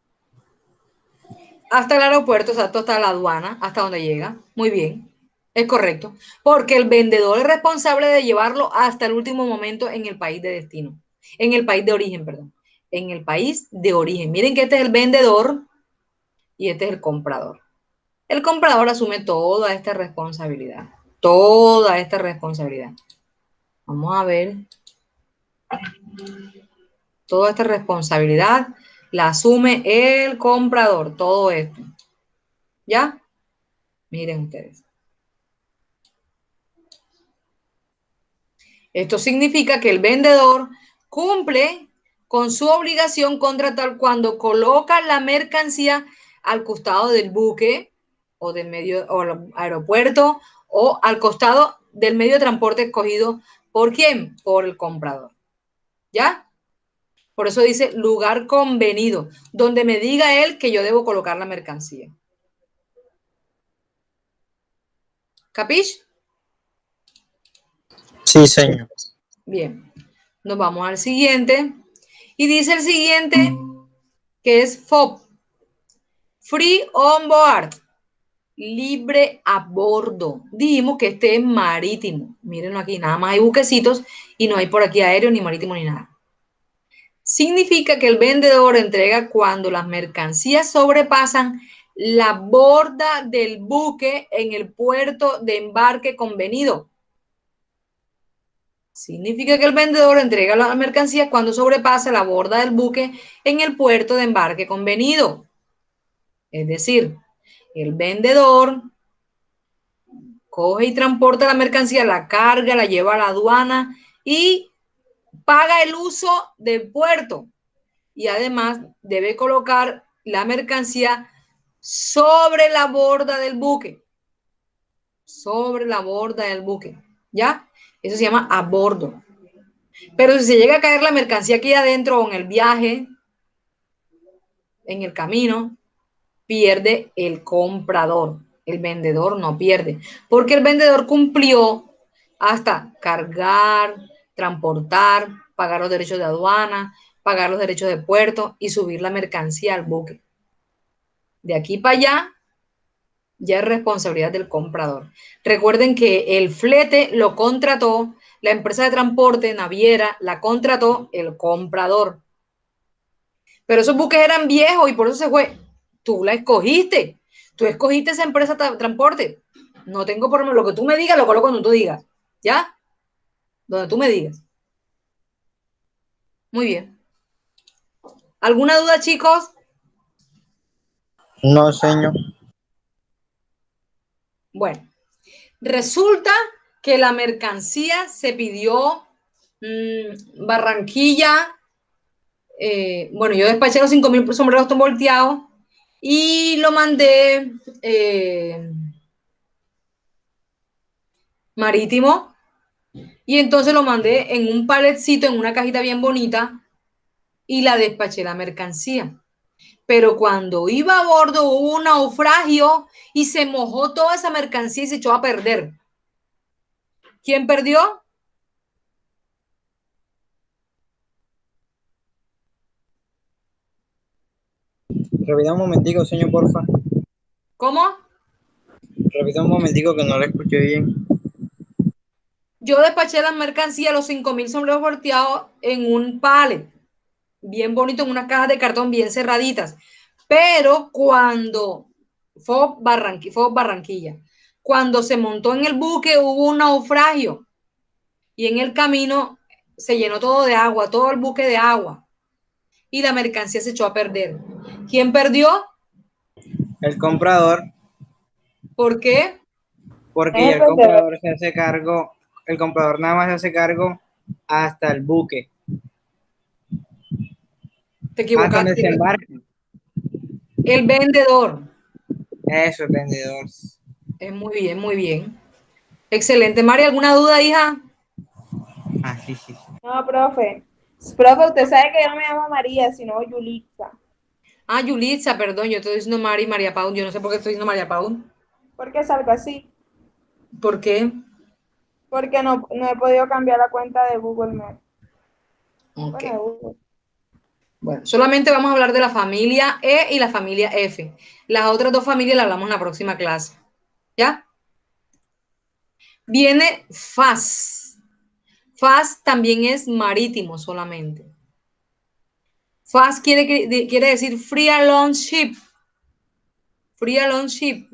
Hasta el aeropuerto, exacto, hasta la aduana, hasta donde llega. Muy bien, es correcto. Porque el vendedor es responsable de llevarlo hasta el último momento en el país de destino. En el país de origen, perdón. En el país de origen. Miren que este es el vendedor y este es el comprador. El comprador asume toda esta responsabilidad. Toda esta responsabilidad. Vamos a ver. Toda esta responsabilidad la asume el comprador. Todo esto. ¿Ya? Miren ustedes. Esto significa que el vendedor cumple con su obligación contractual cuando coloca la mercancía al costado del buque o del medio o al aeropuerto o al costado del medio de transporte escogido. ¿Por quién? Por el comprador. ¿Ya? Por eso dice lugar convenido, donde me diga él que yo debo colocar la mercancía. ¿Capish? Sí, señor. Bien. Nos vamos al siguiente. Y dice el siguiente que es FOB. Free on board. Libre a bordo. Dijimos que este es marítimo. Mírenlo aquí, nada más hay buquecitos y no hay por aquí aéreo ni marítimo ni nada. Significa que el vendedor entrega cuando las mercancías sobrepasan la borda del buque en el puerto de embarque convenido. Significa que el vendedor entrega las mercancías cuando sobrepasa la borda del buque en el puerto de embarque convenido. Es decir, el vendedor coge y transporta la mercancía, la carga, la lleva a la aduana y paga el uso del puerto. Y además debe colocar la mercancía sobre la borda del buque. Sobre la borda del buque. ¿Ya? Eso se llama a bordo. Pero si se llega a caer la mercancía aquí adentro o en el viaje, en el camino, pierde el comprador. El vendedor no pierde, porque el vendedor cumplió hasta cargar, transportar, pagar los derechos de aduana, pagar los derechos de puerto y subir la mercancía al buque. De aquí para allá ya es responsabilidad del comprador. Recuerden que el flete lo contrató la empresa de transporte naviera, la contrató el comprador. Pero esos buques eran viejos y por eso se fue. Tú la escogiste. Tú escogiste esa empresa de transporte. No tengo problema. Lo que tú me digas, lo coloco cuando tú digas. ¿Ya? Donde tú me digas. Muy bien. ¿Alguna duda, chicos? No, señor. Bueno, resulta que la mercancía se pidió Barranquilla. Bueno, yo despaché los 5.000 sombreros volteados y lo mandé marítimo. Y entonces lo mandé en un paletcito, en una cajita bien bonita, y la despaché la mercancía. Pero cuando iba a bordo hubo un naufragio y se mojó toda esa mercancía y se echó a perder. ¿Quién perdió? Repita un momentico, señor, porfa. ¿Cómo? Repita un momentico que no lo escuché bien. Yo despaché la mercancía, los 5.000 sombreros volteados, en un palet, bien bonito, en unas cajas de cartón bien cerraditas. Pero cuando fue Barranquilla, cuando se montó en el buque hubo un naufragio y en el camino se llenó todo de agua, todo el buque de agua y la mercancía se echó a perder. ¿Quién perdió? El comprador, ¿Por qué? porque es ya el el vendedor. comprador se hace cargo, el comprador nada más se hace cargo hasta el buque, Te hasta donde se equivocaste. embarque. El vendedor. Eso, el vendedor. Es muy bien, muy bien. Excelente. María, ¿alguna duda, hija? Ah, sí, sí, sí. No, profe. Profe, usted sabe que yo no me llamo María, sino Yulitza. Ah, Yulitza, perdón, yo estoy diciendo Mari, María Paul. Yo no sé por qué estoy diciendo María Paul. ¿Por qué salgo así? ¿Por qué? Porque no he podido cambiar la cuenta de Google Maps. Ok. Bueno, de Google. Bueno, solamente vamos a hablar de la familia E y la familia F. Las otras dos familias las hablamos en la próxima clase. ¿Ya? Viene FAS. FAS también es marítimo solamente. FAS quiere decir Free Alone Ship. Free Alone Ship.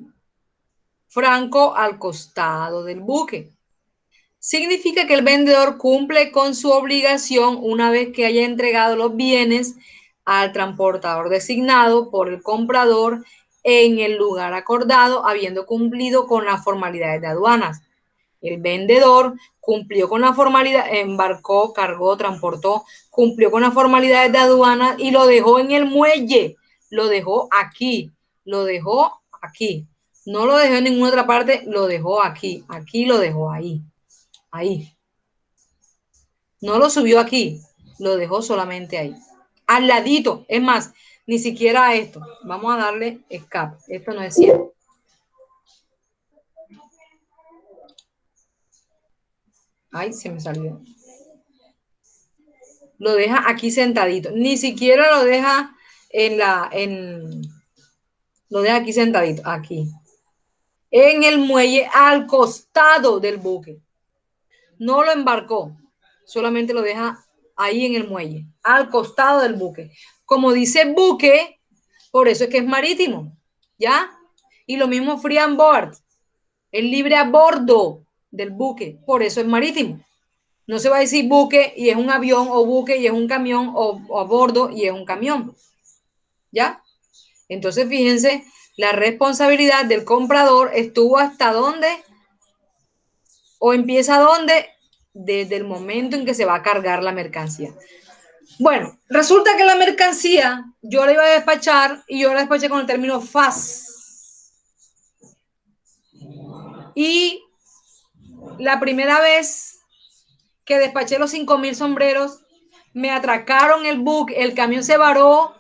Franco al costado del buque. Significa que el vendedor cumple con su obligación una vez que haya entregado los bienes al transportador designado por el comprador en el lugar acordado, habiendo cumplido con las formalidades de aduanas. El vendedor cumplió con la formalidad, embarcó, cargó, transportó, cumplió con las formalidades de aduanas y lo dejó en el muelle, lo dejó aquí, lo dejó aquí. No lo dejó en ninguna otra parte, lo dejó aquí, aquí lo dejó ahí, ahí. No lo subió aquí, lo dejó solamente ahí. Al ladito, es más, ni siquiera esto. Vamos a darle escape. Esto no es cierto. Ay, se me salió. Lo deja aquí sentadito. Ni siquiera lo deja lo deja aquí sentadito, aquí. En el muelle al costado del buque. No lo embarcó, solamente lo deja ahí en el muelle, al costado del buque. Como dice buque, por eso es que es marítimo, ¿ya? Y lo mismo free on board, es libre a bordo del buque, por eso es marítimo. No se va a decir buque y es un avión, o buque y es un camión, o a bordo y es un camión, ¿ya? Entonces, fíjense, la responsabilidad del comprador estuvo hasta dónde, o empieza dónde, desde el momento en que se va a cargar la mercancía. Bueno, resulta que la mercancía yo la iba a despachar y yo la despaché con el término FAS. Y la primera vez que despaché los 5,000 sombreros, me atracaron el buque, el camión se varó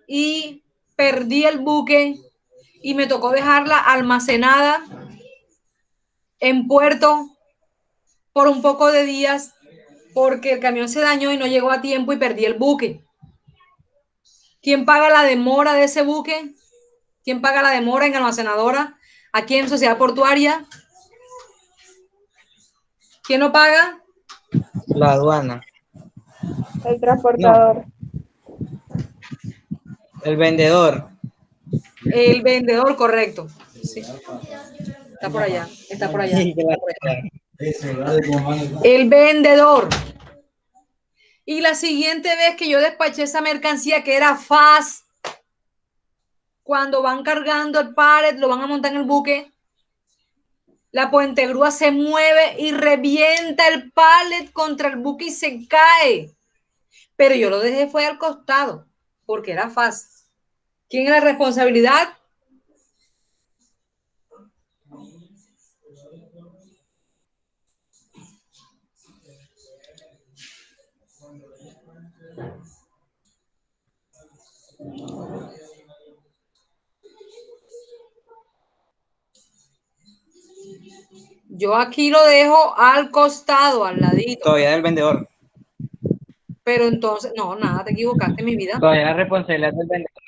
y perdí el buque y me tocó dejarla almacenada en puerto por un poco de días porque el camión se dañó y no llegó a tiempo y perdí el buque. ¿Quién paga la demora de ese buque? ¿Quién paga la demora en almacenadora? Aquí en Sociedad Portuaria. ¿Quién lo paga? La aduana. El No, transportador. el vendedor. El vendedor, correcto. Sí. Está por allá, está por allá. Está por allá. El vendedor. Y la siguiente vez que yo despaché esa mercancía que era fast, cuando van cargando el pallet, lo van a montar en el buque, la puente grúa se mueve y revienta el pallet contra el buque y se cae. Pero yo lo dejé fue al costado, porque era fast. ¿Quién es la responsabilidad? Yo aquí lo dejo al costado, al ladito. Todavía del vendedor. Pero entonces, no, nada, te equivocaste, mi vida. Todavía la responsabilidad del vendedor.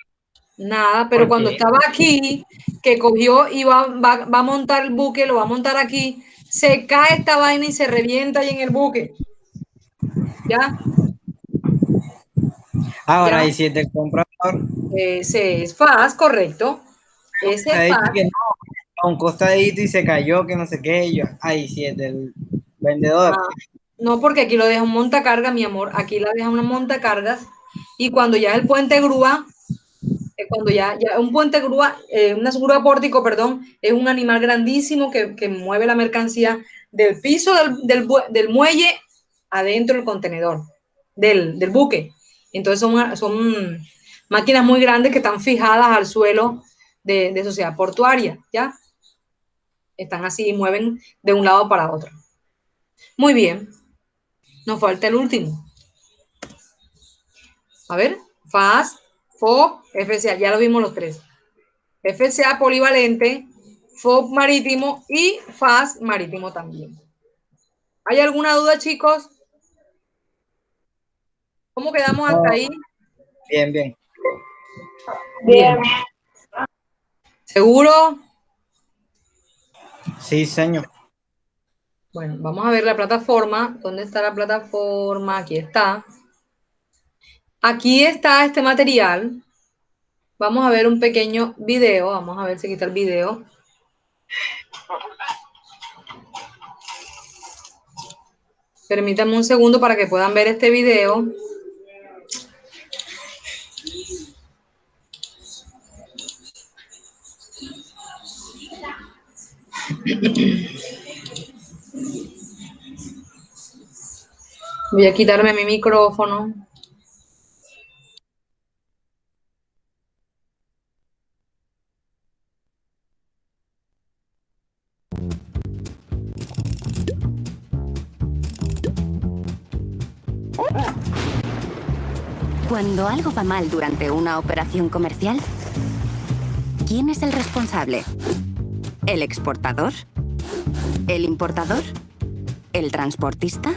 Nada, pero ¿Por cuando qué? estaba aquí, que cogió y va a montar el buque, lo va a montar aquí, se cae esta vaina y se revienta ahí en el buque. ¿Ya? Ahora, ¿Ya? y si es del comprador, Ese es FAS, correcto. Ese me es ha dicho FAS. que no, a un costadito y se cayó, que no sé qué, y yo, ay, si es del vendedor. Ah, no, porque aquí lo deja un montacarga, mi amor. Aquí la deja una montacargas. Y cuando ya el puente grúa, cuando ya un puente grúa, una grúa pórtico, perdón, es un animal grandísimo que mueve la mercancía del piso del muelle adentro del contenedor, del buque. Entonces son máquinas muy grandes que están fijadas al suelo de Sociedad Portuaria, ¿ya? Están así y mueven de un lado para otro. Muy bien. Nos falta el último. A ver, FAS, FOB, FCA. Ya lo vimos los tres. FCA polivalente, FOB marítimo y FAS marítimo también. ¿Hay alguna duda, chicos? ¿Cómo quedamos hasta ahí? Bien, bien. Bien. ¿Seguro? Sí, señor. Bueno, vamos a ver la plataforma. ¿Dónde está la plataforma? Aquí está. Aquí está este material. Vamos a ver un pequeño video. Vamos a ver si aquí está el video. Permítanme un segundo para que puedan ver este video. Voy a quitarme mi micrófono. Cuando algo va mal durante una operación comercial, ¿quién es el responsable? ¿El exportador? ¿El importador? ¿El transportista?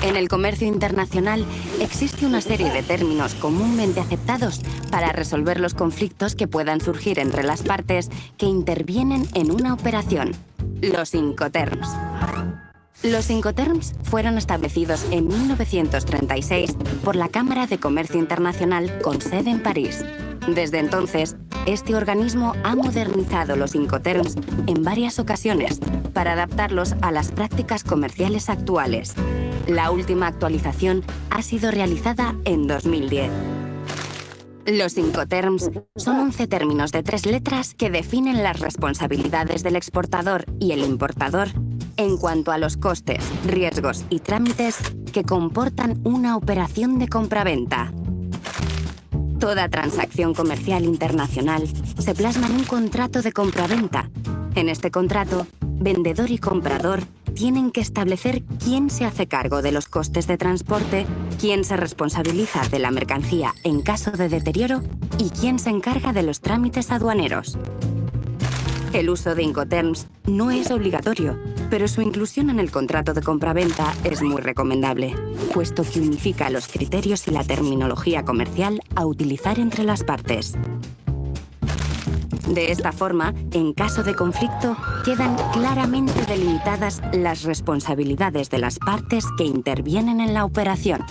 En el comercio internacional existe una serie de términos comúnmente aceptados para resolver los conflictos que puedan surgir entre las partes que intervienen en una operación. Los Incoterms. Los Incoterms fueron establecidos en 1936 por la Cámara de Comercio Internacional con sede en París. Desde entonces, este organismo ha modernizado los Incoterms en varias ocasiones para adaptarlos a las prácticas comerciales actuales. La última actualización ha sido realizada en 2010. Los Incoterms son 11 términos de 3 letras que definen las responsabilidades del exportador y el importador en cuanto a los costes, riesgos y trámites que comportan una operación de compraventa. Toda transacción comercial internacional se plasma en un contrato de compraventa. En este contrato, vendedor y comprador tienen que establecer quién se hace cargo de los costes de transporte, quién se responsabiliza de la mercancía en caso de deterioro y quién se encarga de los trámites aduaneros. El uso de Incoterms no es obligatorio, pero su inclusión en el contrato de compraventa es muy recomendable, puesto que unifica los criterios y la terminología comercial a utilizar entre las partes. De esta forma, en caso de conflicto, quedan claramente delimitadas las responsabilidades de las partes que intervienen en la operación.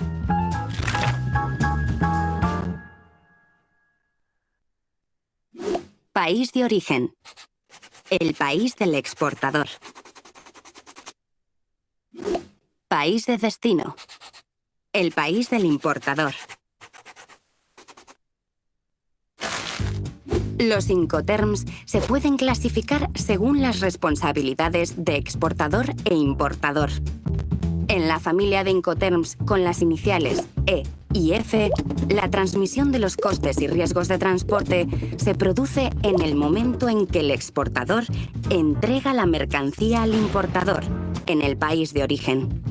País de origen. El país del exportador. País de destino. El país del importador. Los Incoterms se pueden clasificar según las responsabilidades de exportador e importador. En la familia de Incoterms con las iniciales E y F, la transmisión de los costes y riesgos de transporte se produce en el momento en que el exportador entrega la mercancía al importador, en el país de origen.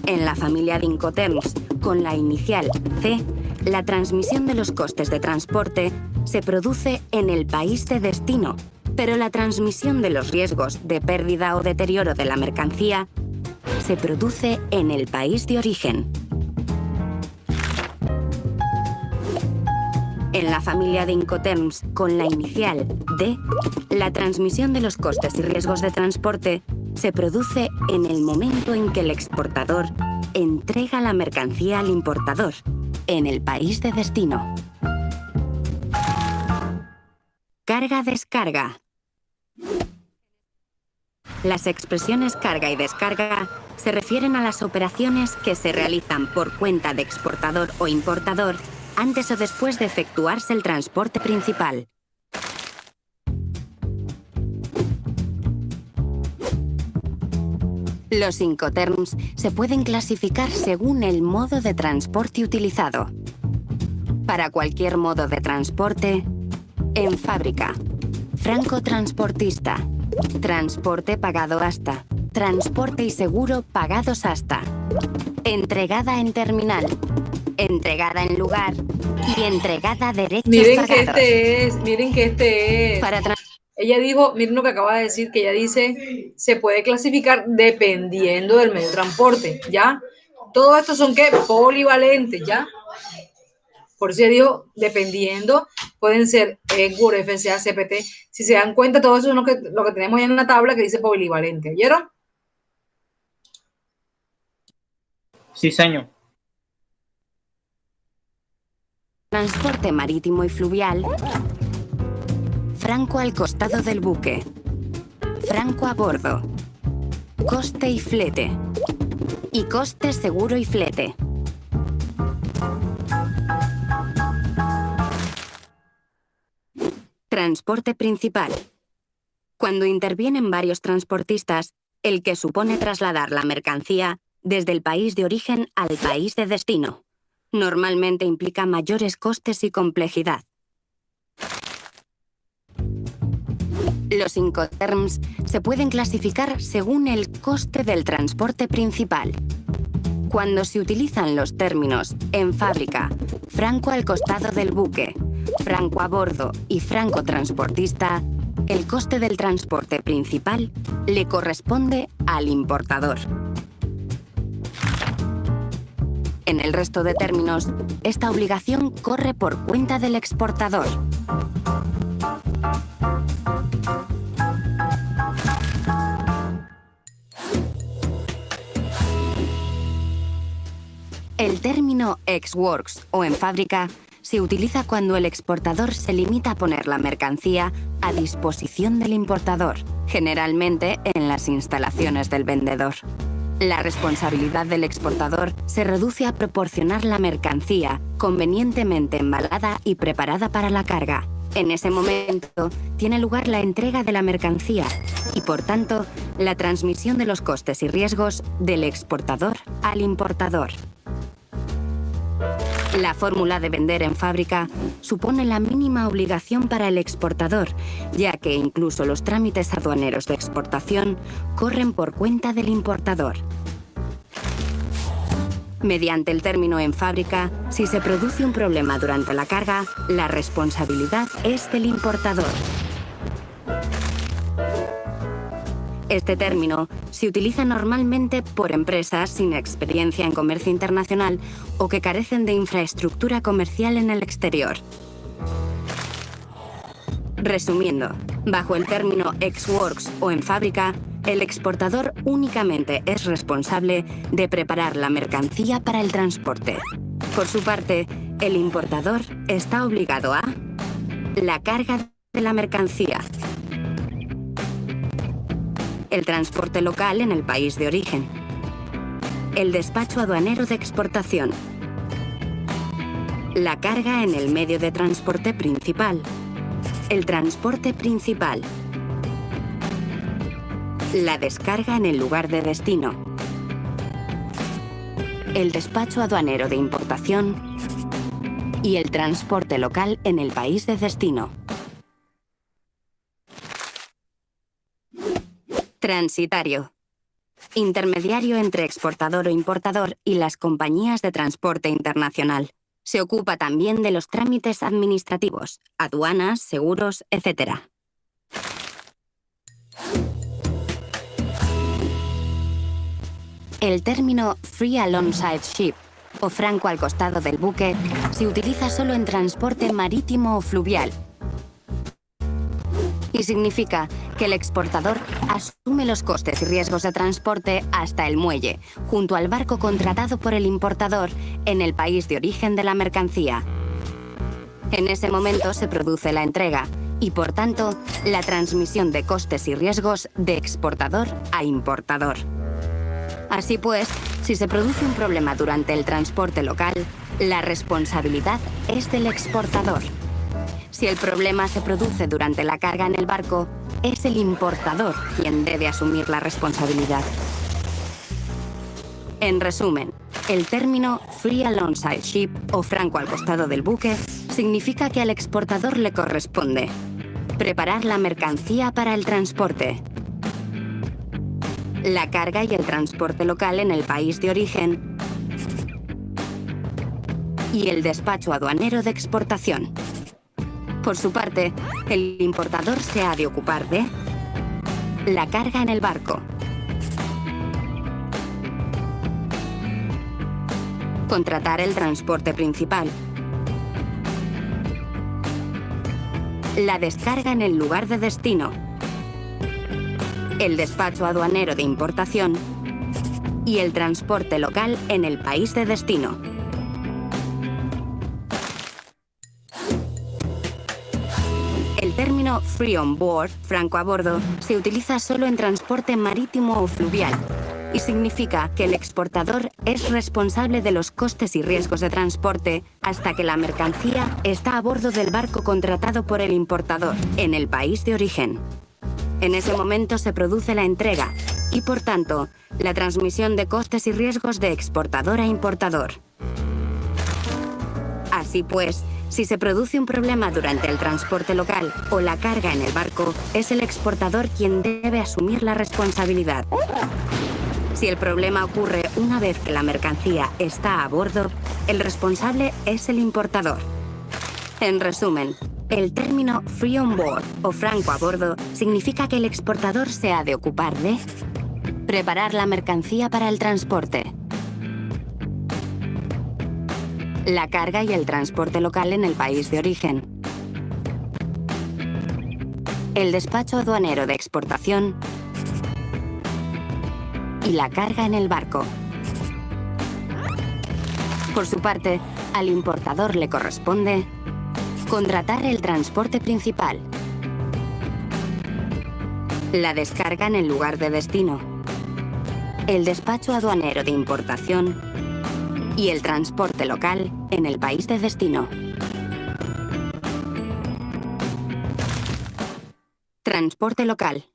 En la familia de Incoterms con la inicial C, la transmisión de los costes de transporte se produce en el país de destino, pero la transmisión de los riesgos de pérdida o deterioro de la mercancía se produce en el país de origen. En la familia de Incoterms con la inicial D, la transmisión de los costes y riesgos de transporte se produce en el momento en que el exportador entrega la mercancía al importador, en el país de destino. Carga-descarga. Las expresiones carga y descarga se refieren a las operaciones que se realizan por cuenta de exportador o importador antes o después de efectuarse el transporte principal. Los Incoterms se pueden clasificar según el modo de transporte utilizado. Para cualquier modo de transporte, en fábrica, francotransportista, transporte pagado hasta, transporte y seguro pagados hasta, entregada en terminal, entregada en lugar y entregada a derechos pagados. Miren que este es. Ella dijo, miren lo que acaba de decir, que ella dice, se puede clasificar dependiendo del medio de transporte, ¿ya? Todo esto son, ¿qué? Polivalentes, ¿ya? Por eso ella dijo, dependiendo, pueden ser EGUR, FCA, CPT. Si se dan cuenta, todo eso es lo que tenemos ya en una tabla que dice polivalente, ¿oyeron? Sí, señor. Transporte marítimo y fluvial, franco al costado del buque, franco a bordo, coste y flete, y coste seguro y flete. Transporte principal. Cuando intervienen varios transportistas, el que supone trasladar la mercancía desde el país de origen al país de destino. Normalmente implica mayores costes y complejidad. Los Incoterms se pueden clasificar según el coste del transporte principal. Cuando se utilizan los términos en fábrica, franco al costado del buque, franco a bordo y franco transportista, el coste del transporte principal le corresponde al importador. En el resto de términos, esta obligación corre por cuenta del exportador. El término ex-works o en fábrica se utiliza cuando el exportador se limita a poner la mercancía a disposición del importador, generalmente en las instalaciones del vendedor. La responsabilidad del exportador se reduce a proporcionar la mercancía convenientemente embalada y preparada para la carga. En ese momento tiene lugar la entrega de la mercancía y, por tanto, la transmisión de los costes y riesgos del exportador al importador. La fórmula de vender en fábrica supone la mínima obligación para el exportador, ya que incluso los trámites aduaneros de exportación corren por cuenta del importador. Mediante el término en fábrica, si se produce un problema durante la carga, la responsabilidad es del importador. Este término se utiliza normalmente por empresas sin experiencia en comercio internacional o que carecen de infraestructura comercial en el exterior. Resumiendo, bajo el término ex-works o en fábrica, el exportador únicamente es responsable de preparar la mercancía para el transporte. Por su parte, el importador está obligado a la carga de la mercancía, el transporte local en el país de origen, el despacho aduanero de exportación, la carga en el medio de transporte principal, el transporte principal, la descarga en el lugar de destino, el despacho aduanero de importación y el transporte local en el país de destino. Transitario. Intermediario entre exportador o importador y las compañías de transporte internacional. Se ocupa también de los trámites administrativos, aduanas, seguros, etc. El término free alongside ship o franco al costado del buque se utiliza solo en transporte marítimo o fluvial y significa que el exportador asume los costes y riesgos de transporte hasta el muelle, junto al barco contratado por el importador en el país de origen de la mercancía. En ese momento se produce la entrega y, por tanto, la transmisión de costes y riesgos de exportador a importador. Así pues, si se produce un problema durante el transporte local, la responsabilidad es del exportador. Si el problema se produce durante la carga en el barco, es el importador quien debe asumir la responsabilidad. En resumen, el término Free Alongside Ship o franco al costado del buque significa que al exportador le corresponde preparar la mercancía para el transporte, la carga y el transporte local en el país de origen y el despacho aduanero de exportación. Por su parte, el importador se ha de ocupar de la carga en el barco, contratar el transporte principal, la descarga en el lugar de destino, el despacho aduanero de importación y el transporte local en el país de destino. El término free on board, franco a bordo, se utiliza solo en transporte marítimo o fluvial y significa que el exportador es responsable de los costes y riesgos de transporte hasta que la mercancía está a bordo del barco contratado por el importador en el país de origen. En ese momento se produce la entrega y, por tanto, la transmisión de costes y riesgos de exportador a importador. Así pues, si se produce un problema durante el transporte local o la carga en el barco, es el exportador quien debe asumir la responsabilidad. Si el problema ocurre una vez que la mercancía está a bordo, el responsable es el importador. En resumen, el término free on board o franco a bordo significa que el exportador se ha de ocupar de preparar la mercancía para el transporte, la carga y el transporte local en el país de origen, el despacho aduanero de exportación y la carga en el barco. Por su parte, al importador le corresponde contratar el transporte principal, la descarga en el lugar de destino, el despacho aduanero de importación y el transporte local en el país de destino. Transporte local.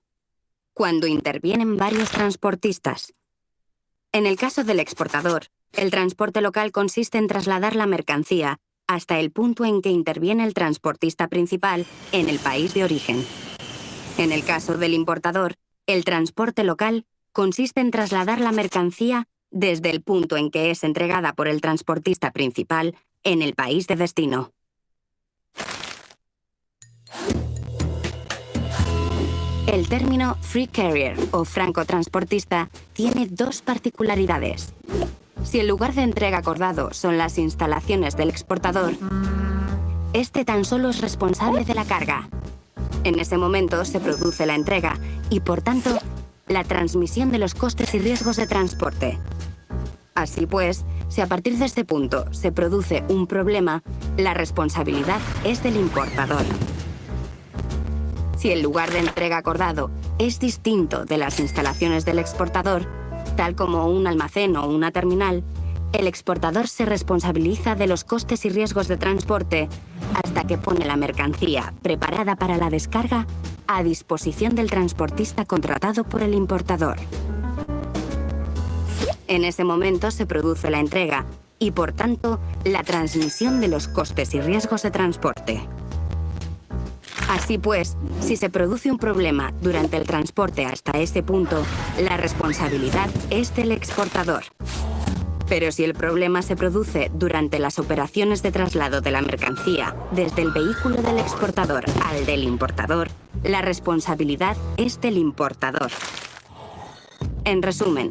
Cuando intervienen varios transportistas. En el caso del exportador, el transporte local consiste en trasladar la mercancía hasta el punto en que interviene el transportista principal en el país de origen. En el caso del importador, el transporte local consiste en trasladar la mercancía desde el punto en que es entregada por el transportista principal en el país de destino. El término free carrier o francotransportista tiene dos particularidades. Si el lugar de entrega acordado son las instalaciones del exportador, este tan solo es responsable de la carga. En ese momento se produce la entrega y, por tanto, la transmisión de los costes y riesgos de transporte. Así pues, si a partir de este punto se produce un problema, la responsabilidad es del importador. Si el lugar de entrega acordado es distinto de las instalaciones del exportador, tal como un almacén o una terminal, el exportador se responsabiliza de los costes y riesgos de transporte hasta que pone la mercancía preparada para la descarga a disposición del transportista contratado por el importador. En ese momento se produce la entrega y, por tanto, la transmisión de los costes y riesgos de transporte. Así pues, si se produce un problema durante el transporte hasta ese punto, la responsabilidad es del exportador. Pero si el problema se produce durante las operaciones de traslado de la mercancía desde el vehículo del exportador al del importador, la responsabilidad es del importador. En resumen,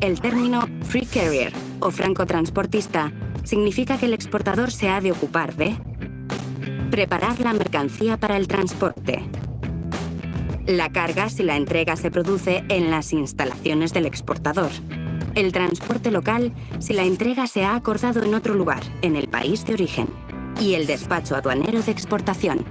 el término free carrier o francotransportista significa que el exportador se ha de ocupar de preparar la mercancía para el transporte, la carga si la entrega se produce en las instalaciones del exportador, el transporte local si la entrega se ha acordado en otro lugar, en el país de origen, y el despacho aduanero de exportación.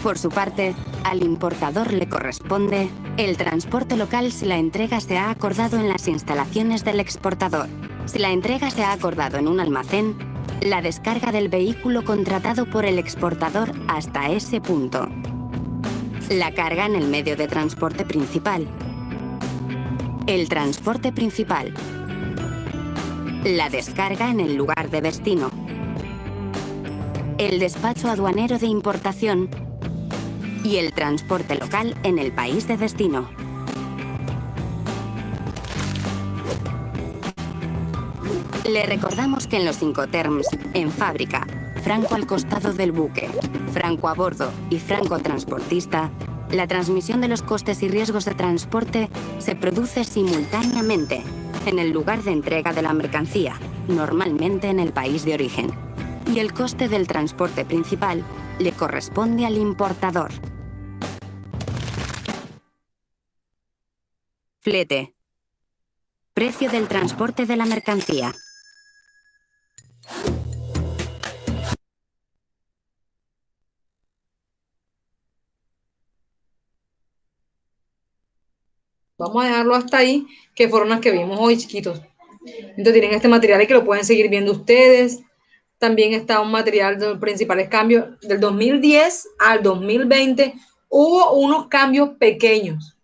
Por su parte, al importador le corresponde el transporte local si la entrega se ha acordado en las instalaciones del exportador. Si la entrega se ha acordado en un almacén, la descarga del vehículo contratado por el exportador hasta ese punto, la carga en el medio de transporte principal, El transporte principal. La descarga en el lugar de destino. El despacho aduanero de importación. Y el transporte local en el país de destino. Le recordamos que en los Incoterms, en fábrica, franco al costado del buque, franco a bordo y franco transportista, la transmisión de los costes y riesgos de transporte se produce simultáneamente en el lugar de entrega de la mercancía, normalmente en el país de origen. Y el coste del transporte principal le corresponde al importador. Flete. Precio del transporte de la mercancía. Vamos a dejarlo hasta ahí, que fueron las que vimos hoy, chiquitos. Entonces tienen este material y que lo pueden seguir viendo ustedes. También está un material de los principales cambios. Del 2010 al 2020 hubo unos cambios pequeños.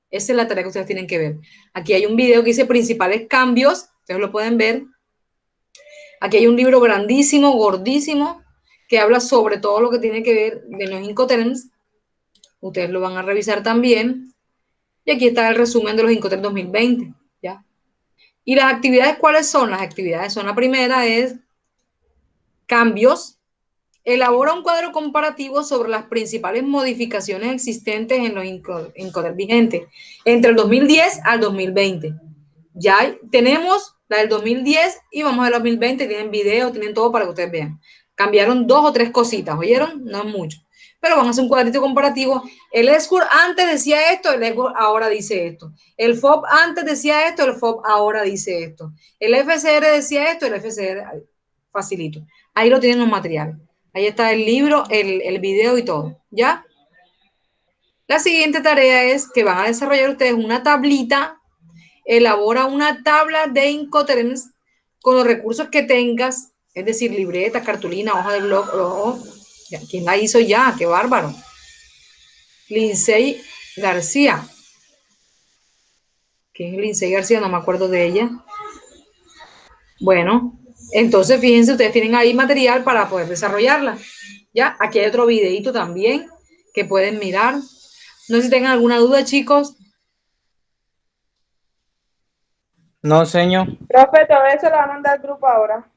Esa es la tarea que ustedes tienen que ver. Aquí hay un video que dice principales cambios. Ustedes lo pueden ver. Aquí hay un libro grandísimo, gordísimo, que habla sobre todo lo que tiene que ver de los Incoterms. Ustedes lo van a revisar también. Y aquí está el resumen de los Incoterms 2020. ¿Ya? ¿Y las actividades cuáles son? Las actividades son, la primera es cambios. Elabora un cuadro comparativo sobre las principales modificaciones existentes en los Incoterms vigentes entre el 2010 al 2020. Ya tenemos la del 2010 y vamos al 2020, tienen video, tienen todo para que ustedes vean. Cambiaron 2 o 3 cositas, ¿oyeron? No es mucho. Pero vamos a hacer un cuadrito comparativo. El ESCUR antes decía esto, el ESCUR ahora dice esto. El FOB antes decía esto, el FOB ahora dice esto. El FCR decía esto, el FCR facilito. Ahí lo tienen los materiales. Ahí está el libro, el video y todo, ¿ya? La siguiente tarea es que van a desarrollar ustedes una tablita. Elabora una tabla de Incoterms con los recursos que tengas, es decir, libreta, cartulina, hoja de blog. Oh, ¿quién la hizo ya? ¡Qué bárbaro! Lindsay García. ¿Quién es Lindsay García? No me acuerdo de ella. Bueno, entonces fíjense, ustedes tienen ahí material para poder desarrollarla. ¿Ya? Aquí hay otro videito también que pueden mirar. No sé si tengan alguna duda, chicos. No, señor. Profe, todo eso lo van a mandar al grupo ahora.